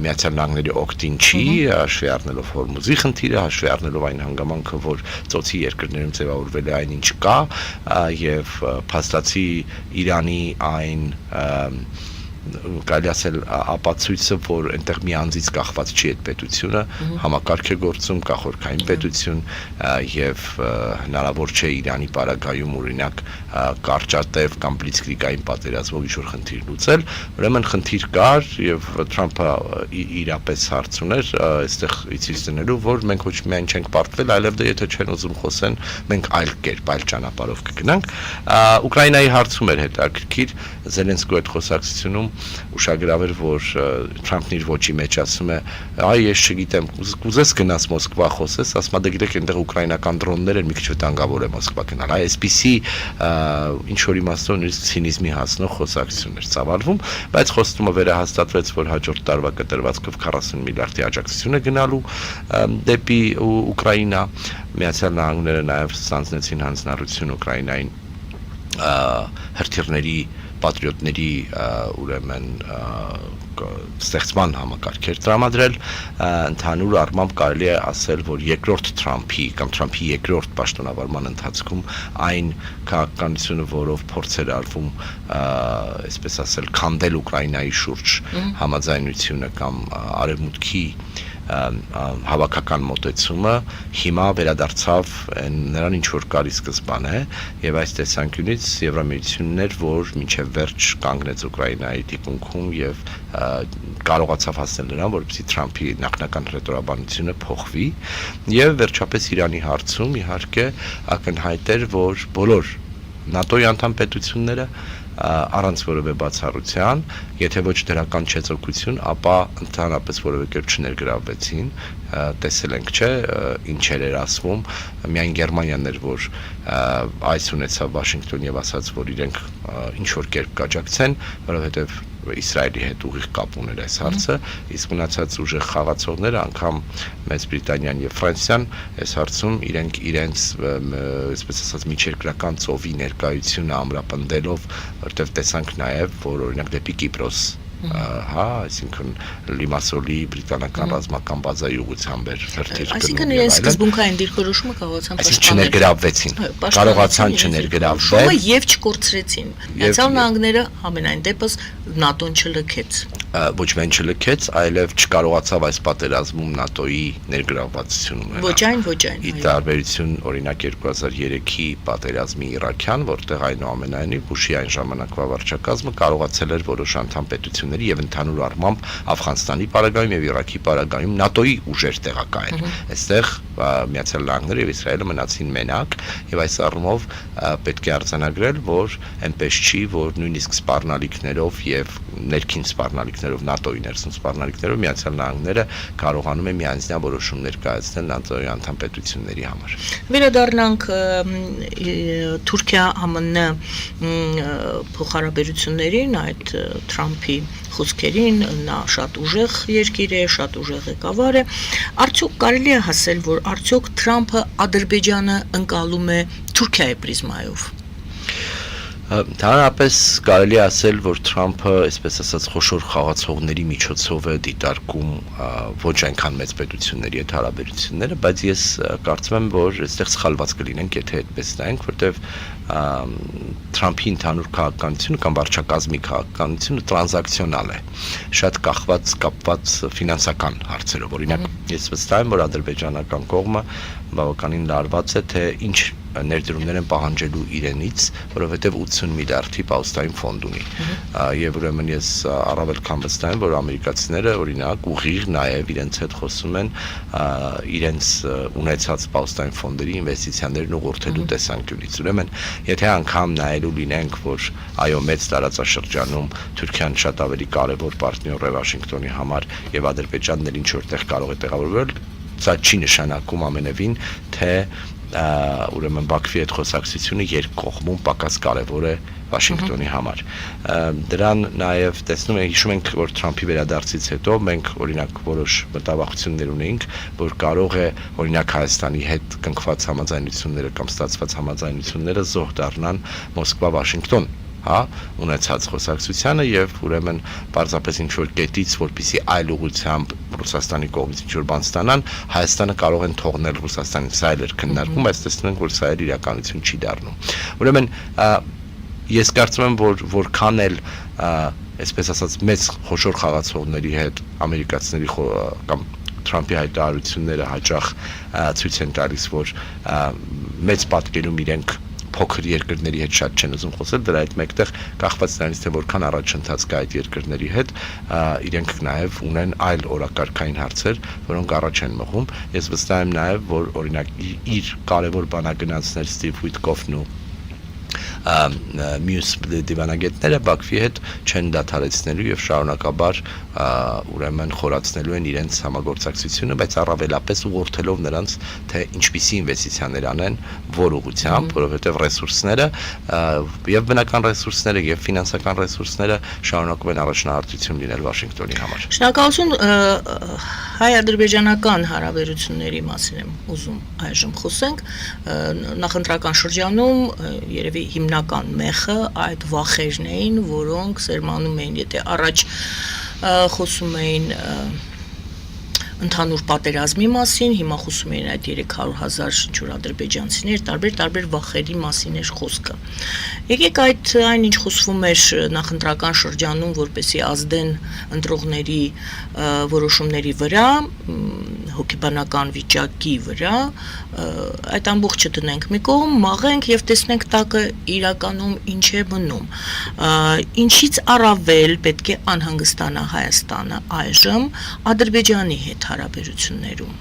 Միացյալ Նահանգների օգտին չի, հաշվի առնելով Հորմուզի խնդիրը, հաշվի առնելով այն հանգամանքը, որ ծոցի երկրներում ձևավորվել է այն ինչ կա եւ փաստացի Իրանի այն կարելի ասել ապացույցը, որ այնտեղ մի անձից կախված չի այդ պետությունը, համակարգ է գործում, կա խորքային պետություն եւ հնարավոր չէ Իրանի պարագայում օրինակ կարճատև կամ բլիցկրիգային պատերազմով ինչ-որ խնդիր լուծել, ուրեմն խնդիր կար եւ Թրամփը իրապես հարց ուներ այստեղ ցույց դնելու, որ մենք ոչ միայն չենք պարտվել, այլև դե եթե չեն ուզում խոսեն, մենք այլ կերպ, այլ ճանապարհով կգնանք։ Ուկրաինայի հարցում էր հետաքրքիր Զելենսկու հետ խոսակցությունում ուշագրավ էր, որ Թրամփն իր ոչի մեջ ասում է, այ ես չգիտեմ, կուզես գնաս Մոսկվա խոսես, ասում է դե գիտեք այնտեղ ուկրաինական դրոններ են, մի քիչ վտանգավոր է Մոսկվա գնալ, այ այսպիսի ինչ որ իմաստով նույնիսկ ցինիզմի հասնող խոսակցություններ ծավալվում, բայց խոստումը վերահաստատվեց, որ հաջորդ տարվա կտրվածքով 40 միլիարդի աջակցություն է գնալու դեպի Ուկրաինա, Միացյալ Նահանգները նաև ստանձնեցին հանձնառություն Ուկրաինային հրթիռների պատրիոտների ուրեմն ստեղծման համակարգեր տրամադրել, ընդհանուր առմամբ կարելի է ասել, որ երկրորդ Թրամփի կամ Թրամփի երկրորդ պաշտոնավարման ընթացքում այն քաղաքականությունը, որով փորձեր արվում, այսպես ասել, քանդել Ուկրաինայի շուրջ համաձայնությունը կամ արևմուտքի հավաքական մոտեցումը հիմա վերադարձավ նրան ինչ որ կարի սկզբանե եւ այս տեսանկյունից Եվրամիությունն էր, որ մինչեւ վերջ կանգնեց Ուկրաինայի դիպունքում եւ կարողացավ հասնել նրան, որպեսզի Թրամփի նախնական հռետորաբանությունը փոխվի եւ վերջապես Իրանի հարցում իհարկե ակնհայտ էր, որ բոլոր ՆԱՏՕ-ի անդամ պետությունները առանց որևէ բացառության, եթե ոչ դրական չեզոքություն, ապա ընդհանրապես որևէ կերպ չներգրավվեցին, տեսել ենք, չէ, ինչեր էր ասվում, միայն Գերմանիան էր, որ այս ունեցավ Վաշինգտոն եւ ասաց, որ իրենք ինչ որ կերպ կաջակցեն, որովհետեւ Իսրայելի հետ ուղիղ կապ ուներ այս հարցը, իսկ մնացած ուժեղ խաղացողները, անգամ Մեծ Բրիտանիան եւ Ֆրանսիան այս հարցում իրենց այսպես ասած միջերկրական ծովի ներկայությունը ամրապնդելով, որտեղ տեսանք նաեւ, որ օրինակ դեպի Կիպրոս այսինքն Լիմասոլի բրիտանական ռազմական բազայի ուղղությամբ էր հերթիր գնում։
Այսինքն իրենց սկզբունքային դիրքորոշումը կարողացան
պաշտպանել, չներգրավվեցին, կարողացան չներգրավվել
եւ չկորցրեցին։ Միացյալ Նահանգները ամենայն դեպս ՆԱՏՕ-ն չլքեց։
Ոչ միայն չլքեց, այլև չկարողացավ այս պատերազմում ՆԱՏՕ-ի ներգրավվածություն ունենալ։
Ոչ այն։
Ի տարբերություն օրինակ 2003-ի պատերազմի Իրաքյան, որտեղ այնուամենայնիվ Բուշի այն ժամանակվա վարչակազմը կարողացել էր որոշ անդամ պետությունների եւ ընդհանուր առմամբ Աֆղանստանի պարագայում եւ Իրաքի պարագայում ՆԱՏՕ-ի ուժեր տեղակայել։ Այստեղ Միացյալ Նահանգները եւ Իսրայելը մնացին մենակ եւ այս առումով պետք է արձանագրել, որ այնպես չի, որ նույնիսկ սպառնալիքներով եւ ներքին սպառնալիքներով ՆԱՏՕ-ի ներսում սպառնալիքներով Միացյալ Նահանգները կարողանում է միանձնյա որոշումներ կայացնել ՆԱՏՕ-ի անդամ պետությունների համար։
Վերադառնանք Թուրքիա-ԱՄՆ փոխհարաբերություններին, այդ Թրամփի խոսքերին, նա շատ ուժեղ երկիր է, շատ ուժեղ ղեկավար է։ Արդյոք կարելի է ասել, որ արդյոք Թրամփը Ադրբեջանը ընկալում է Թուրքիայի պրիզմայով։
Ընդհանրապես կարելի է ասել, որ Թրամփը, այսպես ասած, խոշոր խաղացողների միջոցով է դիտարկում ոչ այնքան մեծ պետությունների հետ հարաբերությունները, բայց ես կարծում եմ, որ այստեղ սխալված կլինենք, եթե այդպես նայենք, որտեղ Թրամփի ընդհանուր քաղաքականությունը կամ վարչակազմի քաղաքականությունը տրանզակցիոնալ է, շատ կապված ֆինանսական հարցերով։ Օրինակ, ես վստահ եմ, որ ադրբեջանական կողմը բավականին լարված է, թե ինչ ներդրումներ են պահանջելու իրենից, որովհետև 80 միլիարդի պաուստային ֆոնդ ունի։ Եվ ուրեմն ես առավել քան վստահ եմ, որ ամերիկացիները օրինակ ուղիղ նաև իրենց հետ խոսում են իրենց ունեցած պաուստային ֆոնդերի ինվեստիցիաներն ուղղորդելու տեսանկյունից։ Ուրեմն, եթե անգամ նայելու լինենք, որ այո, մեծ տարածաշրջանում Թուրքիան շատ ավելի կարևոր պարտներ է Վաշինգտոնի համար եւ Ադրբեջանն էլ ինչ որտեղ կարող է տեղավորվել, սա չի նշանակում ամենևին, թե ուրեմն Բաքվի հետ խոսակցությունը երկկողմում պակաս կարևոր է Վաշինգտոնի համար։ Դրան նաև տեսնում ենք, հիշում ենք, որ Թրամփի վերադարձից հետո մենք օրինակ որոշ մտավախություններ ունեինք, որ կարող է օրինակ Հայաստանի հետ կնքված համաձայնությունները կամ ստացված համաձայնությունները զոհ դառնան Մոսկվա-Վաշինգտոն ունեցած խոսակցությանը եւ ուրեմն պարզապես ինչ որ կետից, որպեսի այլ ուղղությամբ Ռուսաստանի կողմից ինչ որ բան ստանան, Հայաստանը կարող են թողնել Ռուսաստանին, սա էլ էր քննարկվում, բայց տեսնում ենք, որ սա էլ իրականություն չի դառնում։ Ուրեմն ես կարծում եմ, որ որքան էլ այսպես ասած մեծ խոշոր խաղացողների հետ ամերիկացիների կամ Թրամփի հայտարարությունները հաճախ ցույց են տալիս, որ մեծ պատկերում իրենք փոքր երկրների հետ շատ չեն ուզում խոսել, դրա հետ մեկտեղ կախված նրանից, թե որքան առաջընթաց կա այդ երկրների հետ, իրենք նաև ունեն այլ օրակարգային հարցեր, որոնք առաջ են մղում։ Ես վստահ եմ նաև, որ օրինակ իր կարևոր բանագնացներ Ստիվ Ուիտկոֆն ու մյուս դիվանագետները Բաքվի հետ չեն դադարեցնելու եւ շարունակաբար ուրեմն խորացնելու են իրենց համագործակցությունը, բայց առավելապես ուղղորդելով նրանց, թե ինչպիսի ինվեստիցիաներ անեն, որ ուղղությամբ, որովհետեւ ռեսուրսները եւ բնական ռեսուրսները եւ ֆինանսական ռեսուրսները շարունակում են առաջնահերթություն լինել Վաշինգտոնի համար։
Շնորհակալություն, հայ-ադրբեջանական հարաբերությունների մասին եմ ուզում այժմ խոսենք։ Նախընտրական շրջանում երևի հիմնական մեխը այդ վախերն էին, որոնք սերմանում էին, եթե առաջ խոսում էին ընդհանուր պատերազմի մասին, հիմա խոսում էին այդ 300,000 ինչ-որ ադրբեջանցիներ, տարբեր վախերի մասին էր խոսքը։ Եկեք այդ այնինչ խոսվում էր նախընտրական շրջանում, որպեսզի ազդեն ընտրողների որոշումների վրա, հոգեբանական վիճակի վրա, այդ ամբողջը դնենք մի կողմ, մաղենք եւ տեսնենք տակը իրականում ինչ է մնում։ Ինչից առավել պետք է անհանգստանա Հայաստանը այժմ Ադրբեջանի հետ հարաբերություններում։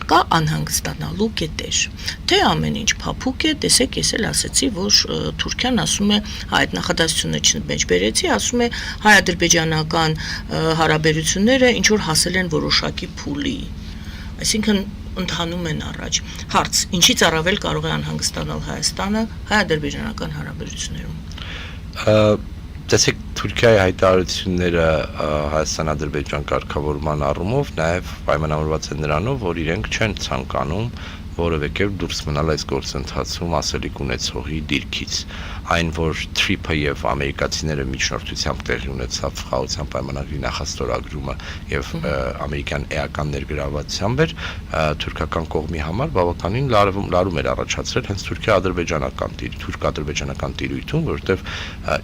Կա անհանգստանալու կետեր, թե ամեն ինչ փափուկ է, տեսեք, ես էլ ասեցի, որ Թուրքիան ասում է, այդ նախադասությունը չմեջ բերեցի, ասում է հայ-ադրբեջանական հարաբերությունները ինչ որ հասել են որոշակի փուլի, այսինքն ընթանում են առաջ։ Հարց, ինչից առավել կարող է անհանգստանալ Հայաստանը հայ-ադրբեջանական հարաբերություններում։
Տեսեք, Թուրքիայի հայտարարությունները Հայաստան-Ադրբեջան կարգավորման առումով նաև պայմանավորված են նրանով, որ իրենք չեն ցանկանում որևէ կերպ դուրս մնալ այս գործընթացում ասելիք ունեցողի դիրքից։ Այն, որ Թրիփը եւ ամերիկացիները միջնորդությամբ տեղի ունեցավ խաղաղության պայմանագրի նախաստորագրումը եւ ամերիկյան էական ներգրավվածությամբ էր, թուրքական կողմի համար բավականին լարում էր առաջացրել հենց թուրք-ադրբեջանական տիրույթում, որովհետեւ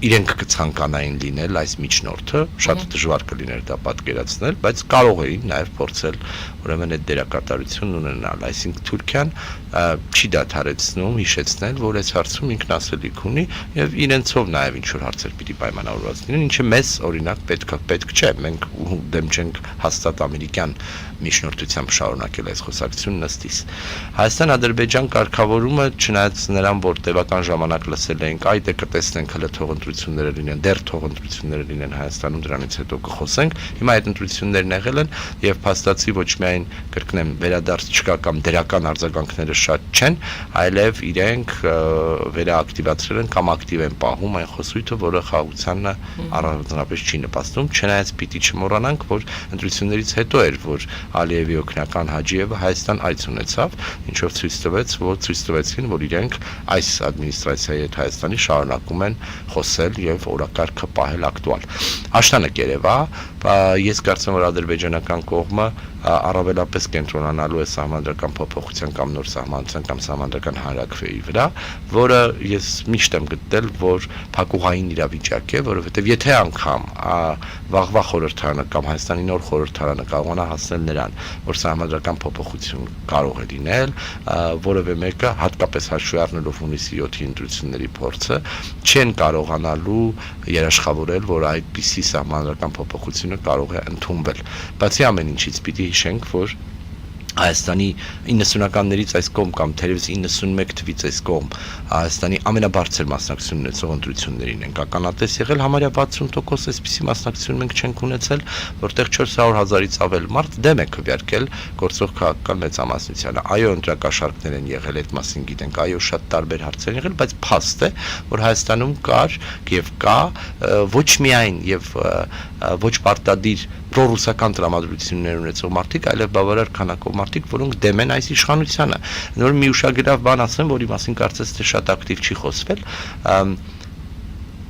իրենք կցանկանային լինել այս միջնորդը, շատ դժվար կլիներ դա պատկերացնել, բայց կարող էին նաեւ փորձել ուրեմն այդ դերակատարությունն ունենալ, այսինքն Թուրքիան չի դադարեցնում հիշեցնել, որ այս հարցում ինքնասելիք ունի եւ իրենցով նաեւ ինչ որ հարցեր պիտի պայմանավորված լինեն, ինչը մեզ օրինակ պետք չէ, մենք դեմ չենք հաստատ ամերիկյան միջնորդությամբ շարունակել այս խոսակցությունն ըստիս։ Հայաստան-Ադրբեջան կարգավորումը, չնայած նրան, որ տևական ժամանակ լսել էինք, այ դե կտեսնենք հələ թող ընտրությունները լինեն, դեռ թող ընտրությունները լինեն Հայաստանում, դրանից հետո կխոսենք։ Հիմա այդ ընտրություններն եղել են եւ փաստացի ոչ միայն կրկնեմ վերադարձ չկա կամ դերական արձագանքները շատ չեն, այլև իրենք վերաակտիվացրել են կամ ակտիվ են պահում այն խոսույթը, որը խաղաղությանը առանձնապես չի նպաստում, չնայած պիտի չմոռանանք, որ ընտրություններից հետո էր, որ Ալիևի օգնական Հաջիևը Հայաստան այց ունեցավ, ինչով ցույց տվեցին, որ իրենք այս ադմինիստրացիայի հետ Հայաստանի շարունակում են խոսել եւ օրակարգը պահել ակտուալ։ Աշտանը կերևա, ես կարծում եմ, որ ադրբեջանական կողմը առավելապես կենտրոնանալու է սահմանադրական փոփոխության կամ նոր սահմանության կամ սահմանադրական հանրակրվեի վրա, որը ես միշտ եմ գտել, որ փակուղային իրավիճակ է, որովհետև եթե անգամ վաղվա խորհրդարանը կամ Հայաստանի նոր խորհրդարանը կարողանա հասնել նրան, որ սահմանադրական փոփոխություն կարող է լինել, որևէ մեկը հատկապես հաշվի առնելով հունիսի 7-ի ընտրությունների փորձը չեն կարողանալու երաշխավորել, որ այդպիսի սահմանադրական փոփոխությունը կարող է ընդունվել։ Բացի ամեն ինչից պիտի հիշենք, որ Հայաստանի 90-ականներից այս կողմ կամ թերևս 91 թվից այս կողմ Հայաստանի ամենաբարձր մասնակցություն ունեցող ընտրություններին են ականատես եղել, համարյա 60% այսպիսի մասնակցություն մենք չենք ունեցել, որտեղ 400,000-ից ավել մարդ դեմ է քվեարկել գործող քաղաքական մեծամասնությանը։ Այո, ընտրակաշառքներ են եղել, այդ մասին գիտենք, այո, շատ տարբեր հարցեր են եղել, բայց փաստ է, որ Հայաստանում կար եւ կա ոչ միայն եւ ոչ պարտադիր պրոռուսական տրամադրություններ ունեցող մարդիկ, այլև բավարար քանակով մարդիկ, որոնք դեմ են այս իշխանությանը։ Նոր մի ուշագրավ բան ասեմ, որի մասին կարծես թե շատ ակտիվ չի խոսվել,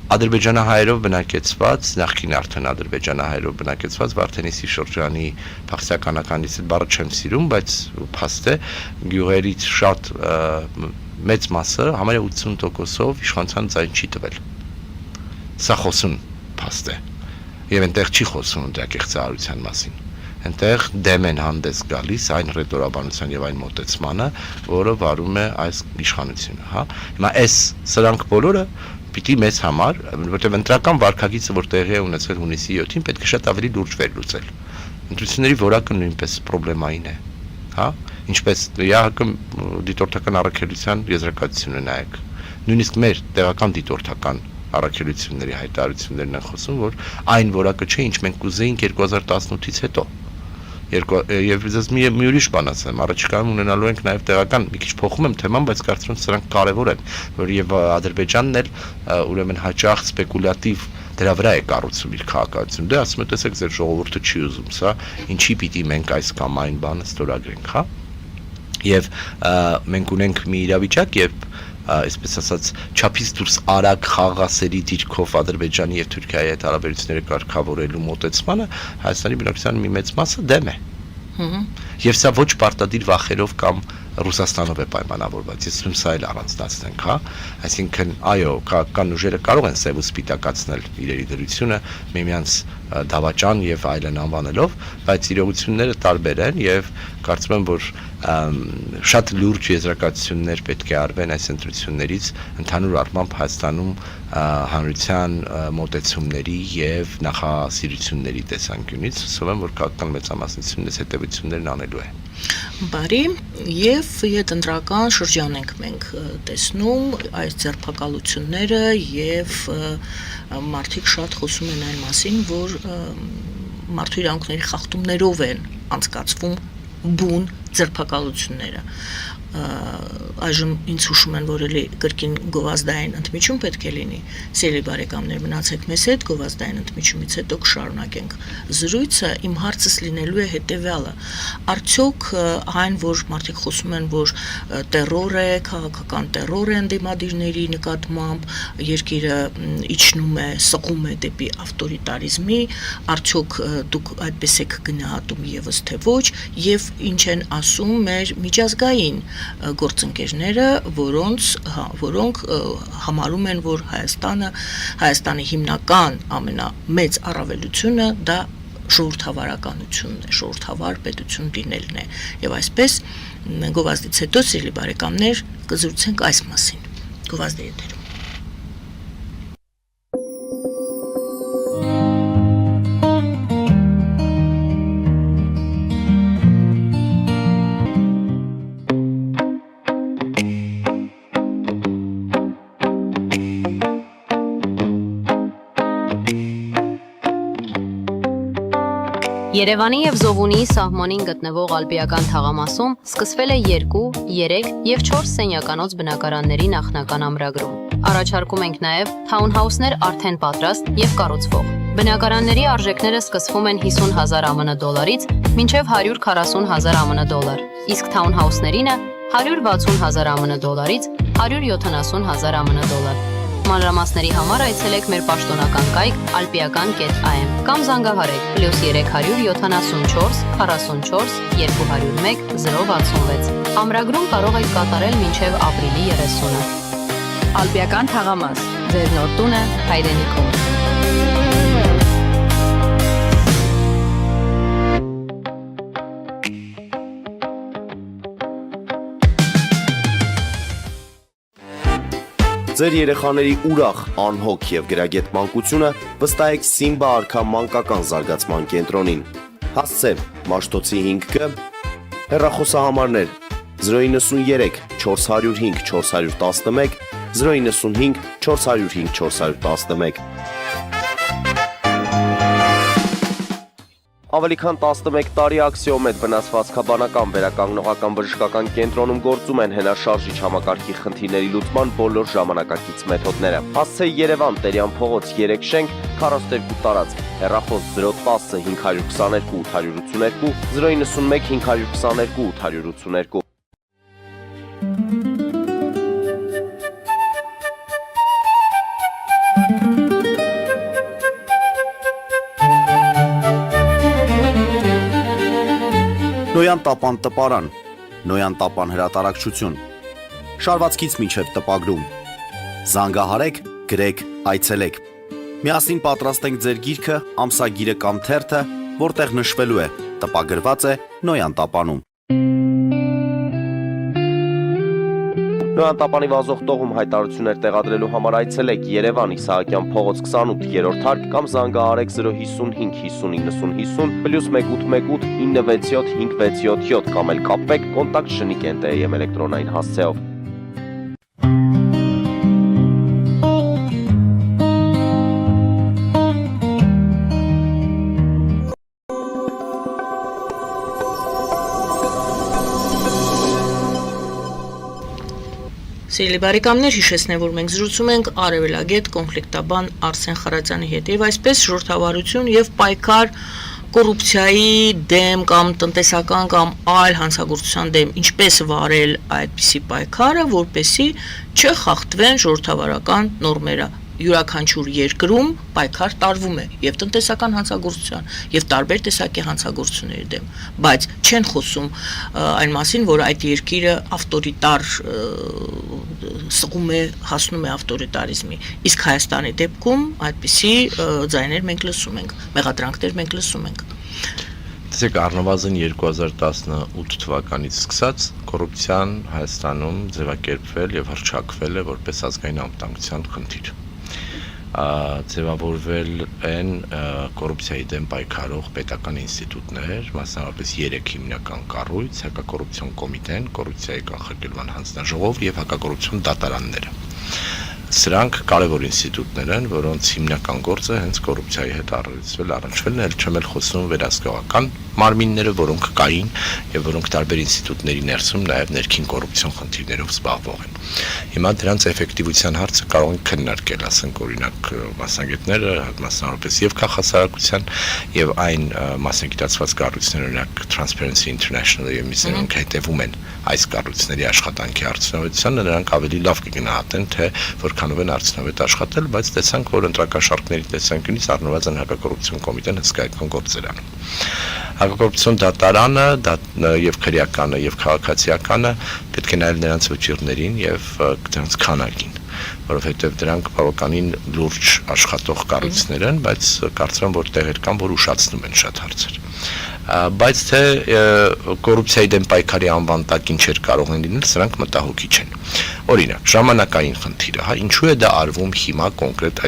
ադրբեջանահայերով բնակեցված, նախկին արդեն ադրբեջանահայերով բնակեցված Վարդենիսի շրջանի փախստականականից այդ բառը չեմ սիրում, բայց փաստ է, գյուղերից շատ մեծ մասը, համարյա 80%-ով իշխանության ձայն չի տվել։ Սա խոսուն փաստ է։ Եվ այնտեղ չի խոսում ընդրակեղծարարության մասին։ Այնտեղ դեմ են հանդես գալիս այն ռետորաբանության եւ այն մոտեցմանը, որը վարում է այս իշխանությունը, հա։ Հիմա սրանք բոլորը պիտի մեզ համար, որտեղ ընտրական վարքագիծը, որ տեղի է ունեցել հունիսի 7-ին, պետք է շատ ավելի լուրջ վերլուծել։ Ընտրությունների որակը նույնպես պրոբլեմային է, հա։ Ինչպես ԵԱՀԿ դիտորդական առաքելության եզրակացությունը նայեք։ Նույնիսկ մեր տեղական դիտորդական առաքելությունների հայտարարություններն են խոսում, որ այն որակը չէ, ինչ մենք կուզեինք 2018-ից հետո։ Եվ ես մի ուրիշ բան ասեմ, առաջիկայում ունենալու ենք նաև տեղական, մի քիչ փոխում եմ թեման, բայց կարծում եմ սրանք կարևոր են, որ եւ Ադրբեջանն էլ ուրեմն հաճախ սպեկուլյատիվ դրա վրա է կառուցում իր քաղաքացիությունը։ Դե ասում եմ, տեսեք, ձեր ժողովուրդը չի ուզում սա, ինչի պիտի մենք այս կամ այն բանը ստորագրենք, հա։ Եվ մենք ունենք մի իրավիճակ, երբ այսպես ասած չափից դուրս արագ խաղաղասերի դիրքով Ադրբեջանի եւ Թուրքիայի հետ հարաբերությունները կարգավորելու մոտեցմանը Հայաստանի բնակչության մի մեծ մասը դեմ է։ Եվ սա ոչ պարտադիր վախերով կամ Ռուսաստանով է պայմանավորված։ Ես ասում սա էլ առանձնացնենք, հա, այսինքն այո, քաղաքական ուժերը կարող են սև ու սպիտակացնել իրերի դրությունը, միմյանց դավաճան եւ այլն անվանելով, բայց իրողությունները տարբեր են եւ կարծում եմ, որ շատ լուրջ եզրակացություններ պետք է արվեն այս ընտրություններից ընդհանուր առմամբ Հայաստանում հանրության մոտեցումների եւ նախասիրությունների տեսանկյունից, հուսով եմ, որ քաղաքական մեծամասնությունն այս հետևություններն անելու է։
Բարի, եւ յետընտրական շրջան ենք մենք տեսնում այս ձերբակալությունները եւ մարդիկ շատ խոսում են այն մասին, որ մարդու իրավունքների խախտումներով են անցկացվում բուն ձերբակալությունները։ Այժմ ինձ հուշում են, որ էլի կրկին գովազդային ընդմիջում պետք է լինի։ Սիրելի բարեկամներ, մնացեք մեզ հետ, գովազդային ընդմիջումից հետո կշարունակենք զրույցը։ Իմ հարցս լինելու է հետևյալը. արդյոք այն, որ մարդիկ խոսում են, որ տերոր է, քաղաքական տերոր է ընդդիմադիրների նկատմամբ, երկիրը իջնում է, սղում է դեպի ավտորիտարիզմի, արդյոք դուք այդպես եք գնահատում եւս թե ոչ, եւ ինչ են ասում մեր միջազգային գործընկերները, որոնք համարում են, որ Հայաստանի հիմնական ամենամեծ առավելությունը դա ժողովրդավարականությունն է, ժողովրդավար պետություն լինելն է։ Եվ այսպես գովազդից հետո, սիրելի բարեկամներ, կզրուցենք այս մասին։ Գովազդի եթերում։
Երևանի եւ Զովունիի սահմանին գտնվող ալպիական թաղամասում սկսվել է 2, 3 եւ 4 սենյականոց բնակարանների նախնական ամրագրում։ Առաջարկում ենք նաեւ թաունհաուսներ արդեն պատրաստ եւ կառուցվող։ Բնակարանների արժեքները սկսվում են 50,000 ԱՄՆ դոլարից մինչեւ 140,000 ԱՄՆ դոլար, իսկ թաունհաուսներինը 160,000 ԱՄՆ դոլարից 170,000 ԱՄՆ դոլար։ Մանրամասների համար այցելեք մեր պաշտոնական կայք alpiakan.am կամ զանգահարեք +374 44 201 066։ Ամրագրում կարող եք կատարել մինչև ապրիլի 30-ը։ Ալպիական թաղամաս, ձեր նոր տունը հայրենիքում։
Ձեր երեխաների ուրախ, անհոգ եւ գրագետ մանկությունը վստահեք Սիմբա արքա մանկական զարգացման կենտրոնին։ Հասցե Մաշտոցի 5G, հեռախոսահամարներ 093 405 411, 095 405 411։ Ավելի քան 11 տարի Աքսիոմետ վնասվածքաբանական վերականգնողական բժշկական կենտրոնում գործում են հենաշարժիչ համակարգի խնդիրների լուծման բոլոր ժամանակակից մեթոդները։ Հասցե Երևան, Տերյան փողոց 3 շենք, 42 տարածք, հեռախոս 010 522 882, 091 522 882։ Նոյան տապան տպարան, Նոյան տապան հրատարակչություն, շարվածքից մինչև տպագրում, զանգահարեք, գրեք, այցելեք, միասին պատրաստենք ձեր գիրքը, ամսագիրը կամ թերթը, որտեղ նշվելու է, տպագրված է Նոյան տապանում։ Նոյան տապանի վազող տողում հայտարարություններ տեղադրելու համար այցելեք Երևան Իսահակյան փողոց 28-րդ հարկ կամ զանգահարեք 055 50 90 50 +188 967 567 կամ էլ կապվեք կոնտակտ Շնիկ.am էլեկտրոնային հասցեով։
Սիրելի բարեկամներ, հիշեցնեմ, որ մենք զրուցում ենք արևելագետ կոնֆլիկտաբան Արսեն Խարատյանի հետ եւ այսպես ժողովրդավարություն եւ պայքար կոռուպցիայի դեմ կամ տնտեսական կամ այլ հանցագործության դեմ ինչպես վարել այդպիսի պայքարը, որպեսզի չխախտվեն ժողովրդավարական նորմերը։ Յուրաքանչյուր երկրում պայքար տարվում է եւ տնտեսական հանցագործության եւ տարբեր տեսակի հանցագործությունների դեմ, բայց չեն խոսում այն մասին, որ այդ երկիրը ավտորիտար սղում է, հասնում է ավտորիտարիզմի։ Իսկ Հայաստանի դեպքում այդպիսի ձայներ մենք լսում ենք, մեղադրանքներ մենք լսում ենք։
Տեսեք, առնվազն 2018 թվականից սկսած կոռուպցիան Հայաստանում ձևակերպվել եւ հռչակվել է որպես ազգային անվտանգության խնդիր։ Ձևավորվել են կոռուպցիայի դեմ պայքարող պետական ինստիտուտներ, մասնավորապես 3 հիմնական կառույց՝ հակակոռուպցիոն կոմիտեն, կոռուպցիայի կանխարգելման հանձնաժողով եւ հակակոռուպցիոն դատարանները։ Սրանք կարևոր ինստիտուտներ են, որոնց հիմնական գործը հենց կոռուպցիայի հետ առնչվելն է, չեմ էլ խոսում վերահսկողական մարմինները, որոնք կային եւ որոնք տարբեր ինստիտուտների ներսում նաեւ ներքին կոռուպցիոն խնդիրներով զբաղվող են։ Հիմա դրանց էֆեկտիվության հարցը կարող են քննարկել, ասենք օրինակ մասնագետները, մասնավորապես եւ քաղաքասարակության եւ այն մասնագիտացված կառույցներ, օրինակ Transparency International-ը եւ մյուսներն հետեւում են այս կառույցների աշխատանքի արդյունավետությանը, նրանք ավելի լավ կգնահատեն, թե որքանով են արդյունավետ աշխատել, բայց տեսանք, որ ընտրակաշառքների տեսանկյունից առնվազն հակակոռուպցիոն կոմիտեն հսկայական գործեր անում։ Հակակոռուպցիոն դատարանը եւ քրեականը եւ քաղաքացիականը պետք է նայել նրանց վճիռներին եւ դրանց քանակին, որովհետեւ դրանք բավականին լուրջ աշխատող կառույցներ են, բայց կարծրեմ, որ տեղեր կան, որ ուշացնում են շատ հարցեր։ Բայց թե կոռուպցիայի դեմ պայքարի անվան տակ ինչեր կարող են լինել, սրանք մտահոգիչ են։ Օրինակ, ժամանակային խնդիրը, հա, ինչու է դա արվում հիմա կոնկրետ,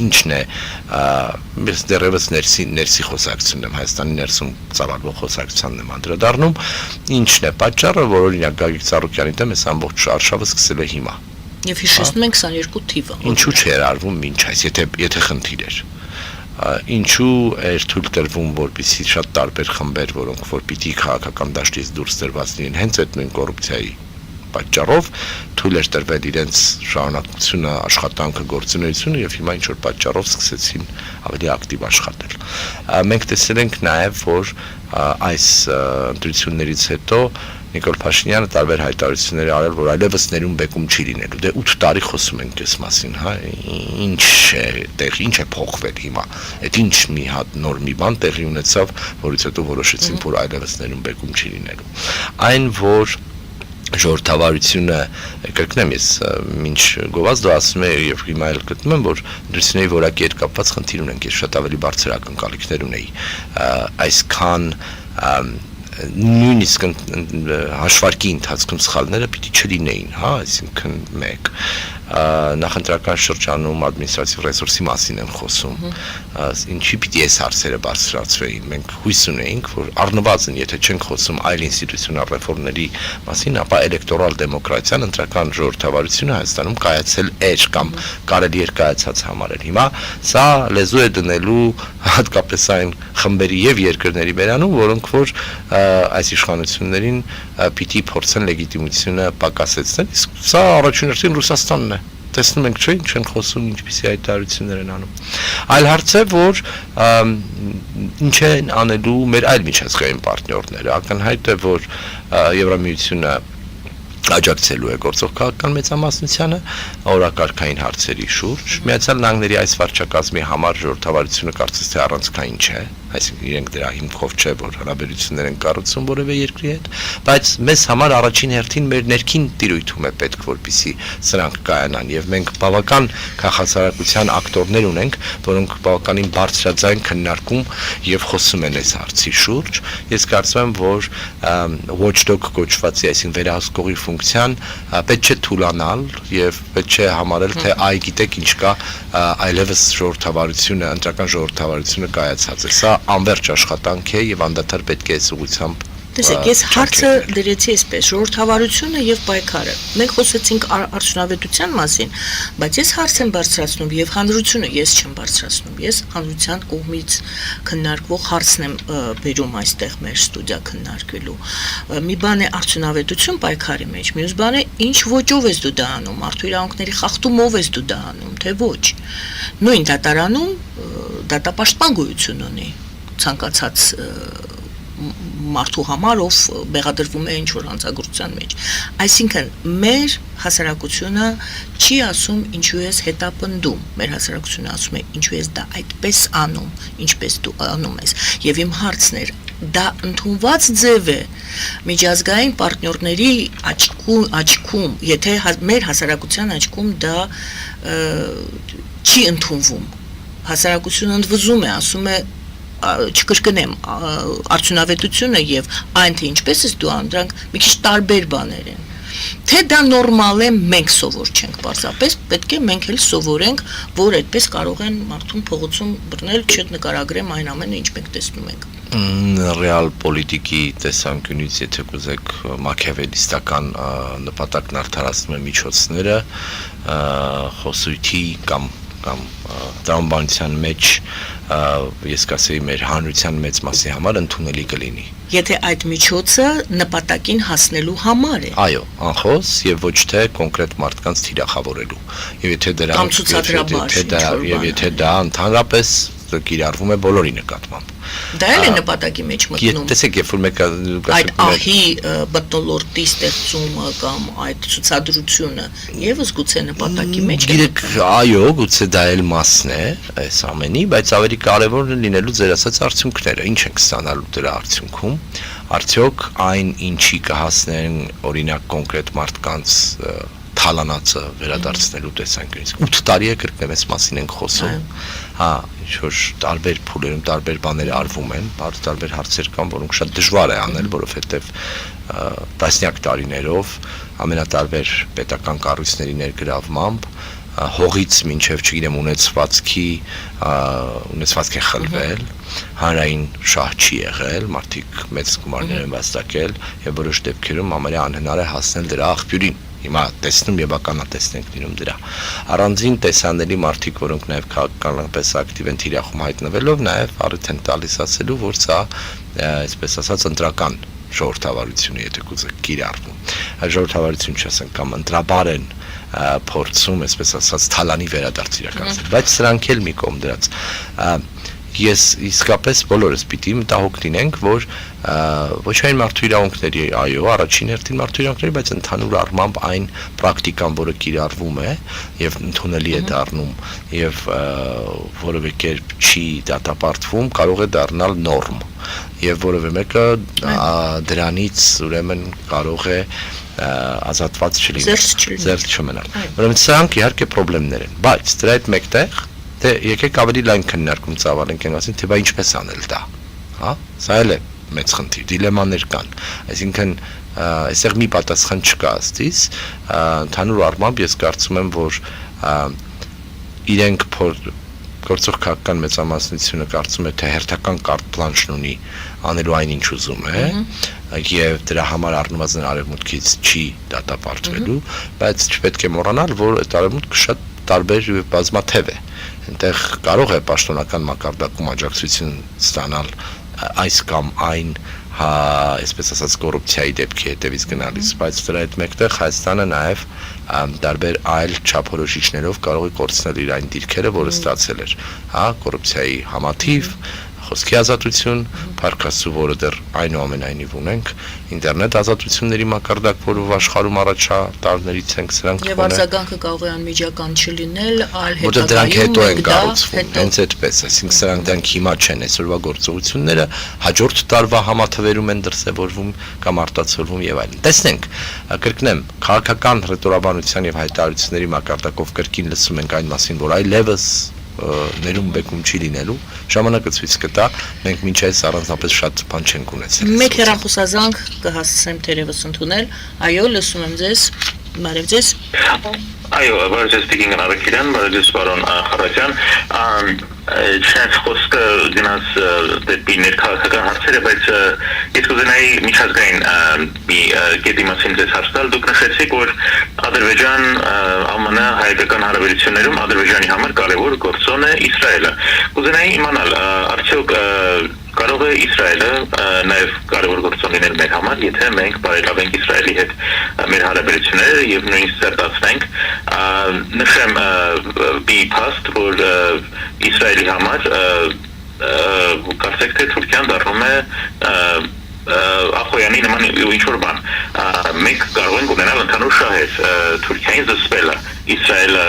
ինչն է, ես դեռևս ներսի խոսակցությունն եմ, Հայաստանի ներսում ծավալվող խոսակցությանն եմ անդրադառնում, ինչն է պատճառը, որ օրինակ Գագիկ Ծառուկյանի դեմ այս ամբողջ արշավը սկսել է հիմա։
Եվ հիշեցնում ենք 22 թիվը։
Ինչու չէր արվում մինչ այս, եթե խնդիր էր։ Ինչու էր թույլ տրվում, որպեսզի շատ տարբեր խմբեր, որոնք որ պիտի քաղաքական դաշտից դուրս տրված լինեն, հենց այդ նույն կոռուպցիայի պատճառով թույլ էր տրվել իրենց շարունակությունը, աշխատանքը, գործունեությունը եւ հիմա ինչ որ պատճառով սկսեցին ավելի ակտիվ աշխատել։ Մենք տեսել ենք նաեւ, որ այս ընտրություններից հետո Նիկոլ Փաշինյանը տարբեր հայտարարություններ արել, որ այլևս ներում բեկում չի լինելու։ Դե 8 տարի խոսում ենք այս մասին, հա, ինչ է փոխվել հիմա։ Այդ ինչ մի հատ նոր մի բան տեղի ունեցավ, որից հետո որոշեցին, որ այլևս ներում բեկում չի լինելու։ Այն, որ ժողովրդավարությունը, կրկնեմ, ես մինչ գովազդը ասում եմ եւ հիմա էլ գտնում եմ, որ դրսի որակի հետ կապված խնդիր ունենք, ես շատ ավելի բարձր ակնկալիքներ ունեի, այսքան նույնիսկ հաշվարկի ընթացքում սխալները պիտի չլինեին, հա, այսինքն մեկ նախընտրական շրջանում ադմինիստրատիվ ռեսուրսի մասին են խոսում, ինչի պիտի այս հարցերը բարձրացվեին, մենք հույս ունեինք, որ առնվազն եթե չենք խոսում այլ ինստիտուցիոնալ ռեֆորմների մասին, ապա էլեկտորալ դեմոկրատիան, ընտրական ժողովրդավարությունը Հայաստանում կայացել էր կամ կարելի էր կայացած համարել։ Հիմա սա լեզու է դնելու հատկապես այն խմբերի եւ երկրների բերանում, որոնք որ այս իշխանություններին պիտի փորձեն լեգիտիմությունը պակասեցնել, իսկ սա առաջին հերթին Ռուսաստանն է։ Տեսնում ենք, չէ՞, ինչ են խոսում, ինչպիսի հայտարարություններ են անում։ Այլ հարց է, որ ինչ են անելու մեր այլ միջազգային պարտներները։ Ակնհայտ է, որ Եվրամիությունը աջակցելու է գործող քաղաքական մեծամասնությանը օրակարգային հարցերի շուրջ։ Միացյալ Նահանգների այս վարչակազմի համար ժողովրդավարությունը կարծես թե առանցքային չէ, այսինքն իրենք դրա հիմքով չէ, որ հարաբերություններ են կառուցում որևէ երկրի հետ, բայց մեզ համար առաջին հերթին մեր ներքին տիրույթում է պետք, որպեսզի սրանք կայանան, եւ մենք բավական քաղաքասարակության ակտորներ ունենք, որոնք բավականին բարձրաձայն քննարկում եւ խոսում են այս հարցի շուրջ։ Ես կարծում եմ, որ watchdog կոչվածի, այսինքն վերահսկողի ֆունկցիան պետք չէ թուլանալ եւ պետք չէ համարել, թե այ գիտեք ինչ կա, այլևս ժողովրդավարությունը, ընտրական ժողովրդավարությունը կայացած է։ Սա անվերջ աշխատանք է եւ անդադար պետք է այս ուղղությամբ
Տեսեք, ես հարցը դրեցի այսպես, ժողովրդավարությունը եւ պայքարը։ Մենք խոսեցինք արդյունավետության մասին, բայց ես հարց եմ բարձրացնում եւ հանրությունը ես չեմ բարձրացնում։ Ես հանրության կողմից քննարկվող հարցն եմ բերում այստեղ մեր ստուդիա քննարկելու։ Մի բան է արդյունավետություն պայքարի մեջ, մյուս բան է ինչ ոճով ես դու դա անում, մարդու իրավունքների խախտումով ես դու դա անում, թե ոչ։ Նույն դատարանում դատապաշտպան գոյություն ունի։ ցանկացած մարդու համար ով բեղադրվում է ինչ-որ հանցագործության մեջ։ Այսինքն մեր հասարակությունը չի ասում ինչու ես հետապնդում, մեր հասարակությունը ասում է ինչու ես դա այդպես անում, ինչպես դու անում ես։ Եվ իմ հարցն էր, դա ընդունված ձև է միջազգային պարտներների աչքում, եթե մեր հասարակության աչքում դա չի ընդունվում։ Հասարակությունը ընդվզում է, ասում է չկրկնեմ, արդյունավետությունը եւ այն թե ինչպես ես դու անում, դրանք մի քիչ տարբեր բաներ են։ Թե դա նորմալ է, մենք սովոր չենք, պարզապես պետք է մենք էլ սովորենք, որ այդպես կարող են մարդուն փողոցում բռնել, չնկարագրեմ այն ամենը, ինչ մենք տեսնում ենք։
Ռեալ պոլիտիկի տեսանկյունից, եթե կուզեք մաքիավելիստական նպատակն արդարացնում է միջոցները, խոսույթի կամ տրամաբանության մեջ ես կասեի մեր հանրության մեծ մասի համար ընդունելի կլինի։
Եթե այդ միջոցը նպատակին հասնելու համար է։
Այո, անխոս եւ ոչ թե կոնկրետ մարդկանց թիրախավորելու։ Եվ եթե դրանք եւ եթե դա ընդհանրապես կիրառվում է բոլորի նկատմամբ։
Դա էլ է նպատակի մեջ մտնում։
Տեսեք, երբ որ մեկը
այդ ահի մթնոլորտի ստեղծումը կամ այդ ցուցադրությունը եւս գուցե նպատակի մեջ է։
Գիտեք, այո, գուցե դա էլ մասն է այս ամենի, բայց ավելի կարևորն է լինելու ձեր ասած արդյունքները։ Ինչ ենք ստանալու դրա արդյունքում։ Արդյոք այն ինչի կհասնեն օրինակ կոնկրետ մարդկանց թալանացը վերադարձնելու տեսանկյունից 8 տարի է կրկնեմ այս մասին ենք խոսում, հա, ինչ-որ տարբեր փուլերում տարբեր բաներ արվում են, տարբեր հարցեր կան, որոնք շատ դժվար է անել, որովհետև տասնյակ տարիներով ամենատարբեր պետական կառույցների ներգրավմամբ հողից մինչև, չգիտեմ, ունեցվածքի է խլվել, հանրային շահ չի եղել, մարդիկ մեծ գումարներ են վաստակել եւ որոշ դեպքերում ամենա անհնար է հասնել դրա աղբյուրին։ Հիմա տեսնում եւ ականատեսնենք լինում դրա։ Առանձին տեսանելի մարդիկ, որոնք նաեւ քաղաքականապես ակտիվ են թիրախում հայտնվելով, նաեւ առիթ են տալիս ասելու, որ սա, այսպես ասած, ընտրական ժողովրդավարություն է, եթե կուզեք, կիրառվում։ Ժողովրդավարություն չասենք կամ ընտրաբար են փորձում, այսպես ասած, թալանի վերադարձ իրականացնել, բայց սրանք էլ մի կողմ դրած ես իսկապես բոլորս պիտի մտահոգ լինենք, որ ոչ այն մարդու իրավունքների, այո, առաջին հերթին մարդու իրավունքների, բայց ընդհանուր առմամբ այն պրակտիկան, որը կիրառվում է եւ ընդունելի է դառնում եւ որևէ կերպ չի դատապարտվում, կարող է դառնալ նորմ եւ որևէ մեկը դրանից ուրեմն կարող է ազատված չլինել, զերծ չմնալ։ Ուրեմն սրանք իհարկե խնդիրներ են, բայց դրա հետ մեկտեղ եկեք ավելի լայն քննարկում ծավալենք այն մասին, թե բա ինչպես անել դա, հա? Սա էլ է մեծ խնդիր, դիլեմաներ կան, այսինքն այստեղ մի պատասխան չկա ըստիս, ընդհանուր առմամբ ես կարծում եմ, որ իրենք գործող քաղաքական մեծամասնությունը կարծում է, թե հերթական կարտ պլանշն ունի անելու այն ինչ ուզում է, եւ դրա համար առնվազն արևմուտքից չի դատապարտվելու, բայց չպետք է մոռանալ, որ այդ արևմուտքը շատ տարբեր եւ բազմաթև է։ Այնտեղ կարող է պաշտոնական մակարդակում աջակցություն ստանալ այս կամ այն, այսպես ասած, կոռուպցիայի դեպքի հետևից գնալիս, բայց դրա հետ մեկտեղ Հայաստանը նաեւ տարբեր այլ չափորոշիչներով կարող է կորցնել իր այն դիրքերը, որը ստացել էր, հա, կոռուպցիայի համաթիվ, խոսքի ազատություն, փառքաստու, որը դեռ այնուամենայնիվ ունենք, ինտերնետ ազատությունների մակարդակ, որով աշխարհում առաջատարներից ենք, սրանք
եւ արձագանքը կարող է անմիջական չլինել, այլ
հետագայում դրանք հետո են կառուցվում, հենց այդպես, այսինքն սրանք դրանք հիմա չեն, այսօրվա գործողությունները հաջորդ տարվա համաթվերում են դրսևորվում կամ արտացոլվում եւ այլն։ Տեսնենք, կրկնեմ, քաղաքական ռետորաբանության եւ հայտարարությունների մակարդակով կրկին լսում ենք այն մասին, որ այլևս ներում բեկում չի լինելու, ժամանակը ցույց կտա, մենք մինչ այս առանձնապես շատ բան չենք ունեցել։
Մեկ հեռախոսազանգ կհասցնեմ թերևս ընդունել, այո, լսում եմ ձեզ, բարև ձեզ։
Այո, բարև speaking Արաքելյան, բարև պարոն Խարատյան, չնայած խոսքը գնաց դեպի ներքաղաքական հարցերը, բայց ես կուզենայի միջազգային մի կետի մասին ձեզ հարց տալ, դուք նշեցիք, որ Ադրբեջան ԱՄՆ հայկական հարաբերություններում Ադրբեջանի համար կարևոր գործոն է Իսրայելը։ Կուզենայի իմանալ, արդյոք կարող է Իսրայելը նաև կարևոր գործոն լինել մեր համար, եթե մենք բարելավենք Իսրայելի հետ մեր հարաբերությունները եւ նույնիսկ զարգացնենք։ Նշեմ մի փաստ, որ Իսրայելի համար կարծեք թե Թուրքիան դառնում է Ախոյանի նման ինչ-որ բան։ Մենք կարող ենք ունենալ ընդհանուր շահեր Թուրքիային զսպելը։ Իսրայելը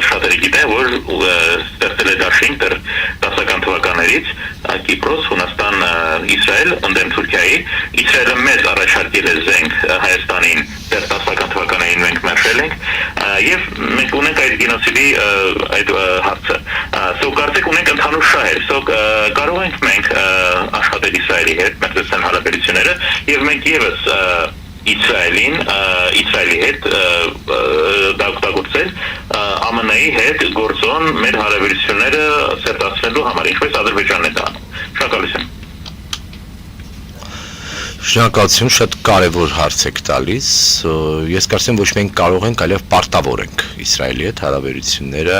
շատերը գիտեն, որ ստեղծել է դաշինք դեռ 10-ական թվականներից Կիպրոս, Հունաստան, Իսրայել ընդդեմ Թուրքիայի։ Իսրայելը մեզ առաջարկել է զենք Հայաստանին դեռ 10-ական թվականներին մենք մերժել ենք եւ մենք ունենք այդ գենոսիդի այդ հարցը։ Սո կարծեք ունենք ընդհանուր շահեր։ Սո կարող ենք մենք աշխատել Իսրայելի հետ, մեր դեսեն հարաբերությունները եւ մենք եւս Իսրայելի հետ դակտագործել ԱՄՆ-ի հետ գործոն մեր հարաբերությունները սերտացնելու համար, ինչպես Ադրբեջանն է դա անում։ Շնորհակալություն։
Շնորհակալություն, շատ կարևոր հարց եք տալիս։ Ես կարծեմ ոչ մենք կարող ենք, այլև պարտավոր ենք Իսրայելի հետ հարաբերությունները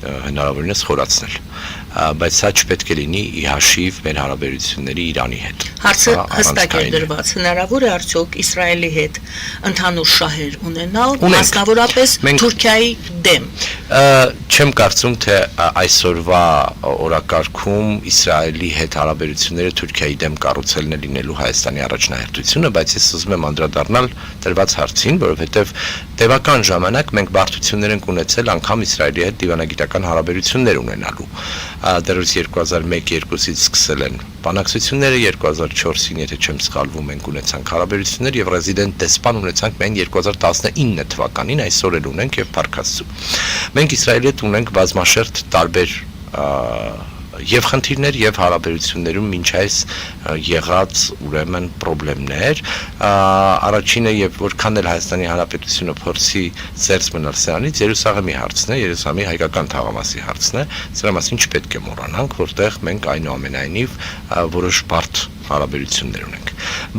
հնարավորինս խորացնել։ Բայց սա չպետք է լինի ի հաշիվ մեր հարաբերությունների Իրանի հետ։
Հարցը հստակ է դրված, հնարավոր է արդյոք Իսրայելի հետ ընդհանուր շահեր ունենալ, մասնավորապես Թուրքիայի դեմ։
Չեմ կարծում, թե այսօրվա օրակարգում Իսրայելի հետ հարաբերությունները Թուրքիայի դեմ կառուցելն է լինելու Հայաստանի առաջնահերթությունը, բայց ես ուզում եմ անդրադառնալ դրված հարցին, որովհետև տևական ժամանակ մենք բարդություններ ենք ունեցել անգամ Իսրայելի հետ դիվանագիտական հարաբերություններ ունենալու։ Դեռևս 2001-2-ից սկսել են բանակցությունները, 2004-ին, եթե չեմ սխալվում, մենք ունեցանք հարաբերություններ եւ ռեզիդենտ դեսպան ունեցանք միայն 2019 թվականին, այսօր էլ ունենք եւ փառքաստու։ Մենք Իսրայելի հետ ունենք բազմաշերտ տարբեր եւ խնդիրներ եւ հարաբերություններում մինչ այս եղած ուրեմն խնդիրներ առաջինը եւ որքան էլ Հայաստանի Հանրապետությունը փորձի ծերծ մնալ սրանից Երուսաղեմի հարցն է, Երուսաղեմի հայկական թաղամասի հարցն է, սրա մասին չպետք է մոռանանք, որտեղ մենք այնուամենայնիվ որոշ բարդ հարաբերություններ ունենք։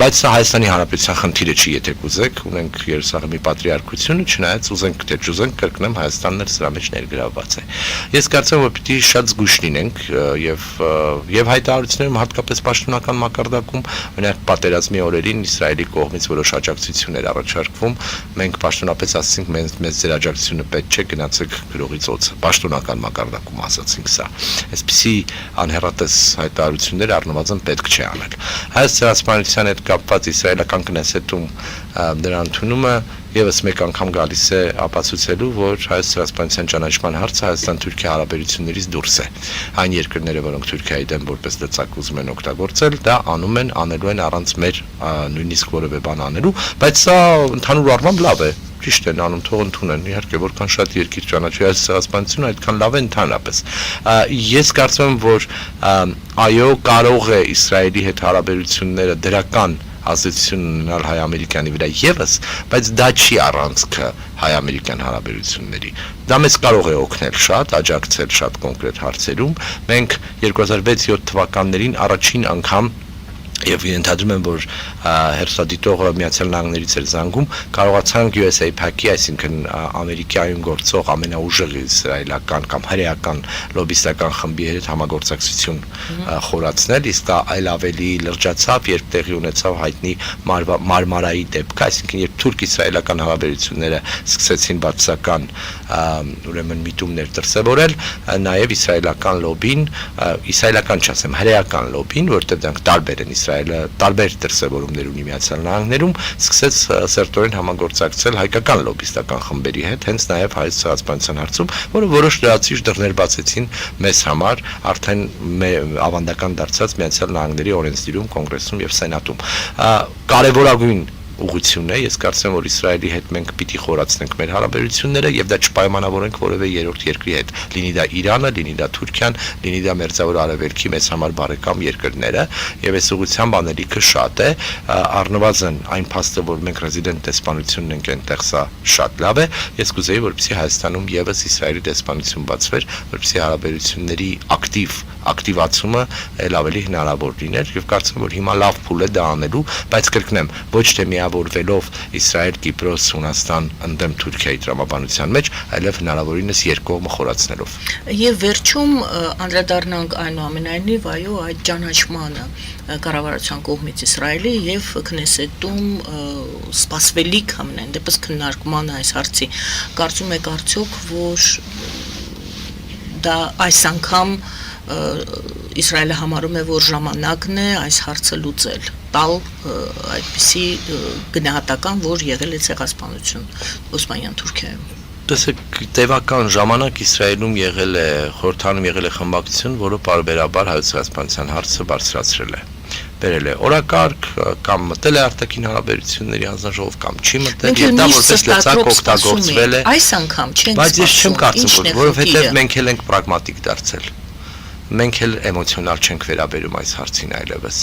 Բայց սա Հայաստանի Հանրապետության խնդիրը չի, եթե կուզեք, ունենք Երուսաղեմի պատրիարքությունը, չնայած ուզենք թե չուզենք, կրկնեմ, Հայաստանն էլ սրա մեջ ներգրավված է։ Ես կարծում եմ, որ պիտի շատ զգույշ լինենք եւ հայտարարություններում հատկապես պաշտոնական մակարդակում, օրինակ պատերազմի օրերին Իսրայելի կողմից որոշ աջակցություններ առաջարկվում, մենք պաշտոնապես ասացինք, մեզ ձեր աջակցությունը պետք չէ, գնացեք գրողից օծը, պաշտոնական մակարդակում ասացինք սա։ Այսպիսի անհեռատես հայտարարություններ առնվազն պետք չէ անել։ Հայոց ցեղասպանության հետ կապված իսրայելական կնեսետում դրա ընդունումը եւս մեկ անգամ գալիս է ապացուցելու, որ հայոց ցեղասպանության ճանաչման հարցը Հայաստան-Թուրքիա հարաբերություններից դուրս է։ Այն երկրները, որոնք Թուրքիայի դեմ որպես լծակ ուզում են օգտագործել, դա անելու են առանց մեր նույնիսկ որևէ բան անելու, բայց սա ընդհանուր առմամբ լավ է։ Ճիշտ են անում, թող ընդունեն, իհարկե, որքան շատ երկիր ճանաչի այս ցեղասպանությունը, այդքան լավ է ընդհանրապես։ Ես կարծում եմ, որ այո, կարող է Իսրայելի հետ հարաբերությունները դրական ազդեցություն ունենալ հայ-ամերիկյանի վրա եւս, բայց դա չի առանցքը հայ-ամերիկյան հարաբերությունների։ Դա մեզ կարող է օգնել շատ, աջակցել շատ կոնկրետ հարցերում։ Մենք 2006-7 թվականներին առաջին անգամ եւ ենթադրում եմ, որ հերթադիտողը Միացյալ Նահանգներից էր զանգում, կարողացանք USAPAC-ի, այսինքն Ամերիկայում գործող ամենաուժեղ իսրայելական կամ հրեական լոբիստական խմբի հետ համագործակցություն խորացնել, իսկ դա այլ ավելի լրջացավ, երբ տեղի ունեցավ հայտնի Մարմարայի դեպքը, այսինքն երբ թուրք-իսրայելական հարաբերությունները սկսեցին բացական ուրեմն միտումներ դրսևորել, նաեւ իսրայելական լոբին, իսրայելական չասեմ, հրեական լոբին, որտեղ դրանք տարբեր են, Իսրայելը տարբեր դրսևորումներ ունի Միացյալ Նահանգներում, սկսեց սերտորեն համագործակցել հայկական լոբիստական խմբերի հետ, հենց նաև հայոց ցեղասպանության հարցում, որը որոշ լրացիչ դռներ բացեցին մեզ համար, արդեն ավանդական դարձած Միացյալ Նահանգների օրենսդիրում, կոնգրեսում եւ սենատում։ Կարևորագույն ուղղությունն է, ես կարծեմ, որ Իսրայելի հետ մենք պիտի խորացնենք մեր հարաբերությունները եւ դա չպայմանավորենք որևէ երրորդ երկրի հետ, լինի դա Իրանը, լինի դա Թուրքիան, լինի դա Մերձավոր Արևելքի մեծ համար բարեկամ երկրները, եւ այս ուղղությամբ անելիքը շատ է, առնվազն այն փաստը, որ մենք ռեզիդենտ դեսպանությունն ենք այնտեղ, սա շատ լավ է, ես կուզեի, որպեսզի Հայաստանում եւս Իսրայելի դեսպանություն բացվեր, որպեսզի հարաբերությունների ակտիվացումը ել ավելի հնարավոր լիներ եւ կարծեմ, որ հիմա լավ փուլ է դա անելու, բայց կրկնեմ, ոչ թե միավորվելով Իսրայել, Կիպրոս, Հունաստան ընդդեմ Թուրքիայի տրամաբանության մեջ, այլև հնարավորինս երկկողմը խորացնելով։
Եվ վերջում անդրադառնանք այնուամենայնիվ, այո, այդ ճանաչմանը կառավարության կողմից Իսրայելի եւ Քնեսետում սպասվելիք ամենայն դեպս քննարկման այս հարցի։ Կարծում եք արդյոք, որ դա այս անգամ Իսրայելը համարում է, որ ժամանակն է այս հարցը լուծել, տալ այդպիսի գնահատական, որ եղել է ցեղասպանություն Օսմանյան Թուրքիայում։
Տեսեք, տևական ժամանակ Իսրայելում եղել է խորհրդանում եղել է խմբակցություն, որը պարբերաբար հայոց ցեղասպանության հարցը բարձրացրել է։ Բերել է օրակարգ կամ մտել է արտաքին հարաբերությունների հանձնաժողով կամ չի մտել, եւ դա որպես լծակ օգտագործվել է։
Այս անգամ չենք
Բայց ես չեմ կարծում,
ինչ է
որովհետեւ
խնդիրը։
մենք էլ ենք պրագմատիկ դարձել։ Մենք էլ էմոցիոնալ չենք վերաբերում այս հարցին այլևս,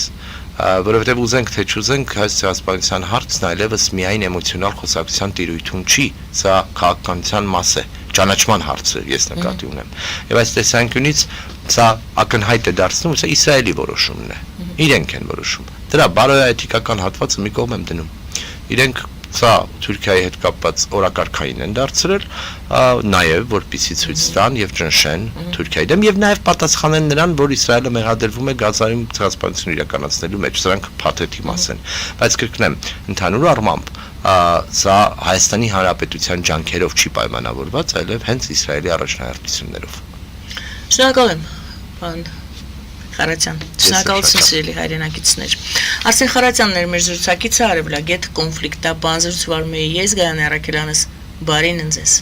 որովհետեւ ուզենք թե չուզենք հայոց ցեղասպանության հարցն այլևս միայն էմոցիոնալ խոսակցության տիրույթում չի, սա քաղաքականության մաս է, ճանաչման հարցը ես նկատի ունեմ։ Եվ այս տեսանկյունից սա ակնհայտ է դարձնում, սա Իսրայելի որոշումն է։ Իրենք են որոշում։ Դրա բարոյայթիկական հատվածը մի կողմ եմ դնում։ Իրենք սա Թուրքիայի հետ կապված օրակարգային են դարձրել, նաև որպեսզի ցույց տան եւ ճնշեն Թուրքիայի դեմ եւ նաև պատասխանեն նրան, որ Իսրայելը մեղադրվում է Գազայում ցեղասպանություն իրականացնելու մեջ, սրանք փաթեթի մաս են։ Բայց կրկնեմ, ընդհանուր առմամբ սա Հայաստանի Հանրապետության ջանքերով չի պայմանավորված, այլև հենց Իսրայելի առաջնահերթություններով։
Շնորհակալ եմ, պարոն Խարատյան, շնորհակալություն սիրելի հայրենակիցներ։ Արսեն Խարատյանն էր մեր զրուցակիցը, արևելագետ կոնֆլիկտաբան զրուցվարմեի ես Գայանե Առաքելյանս, բարին ընձեզ։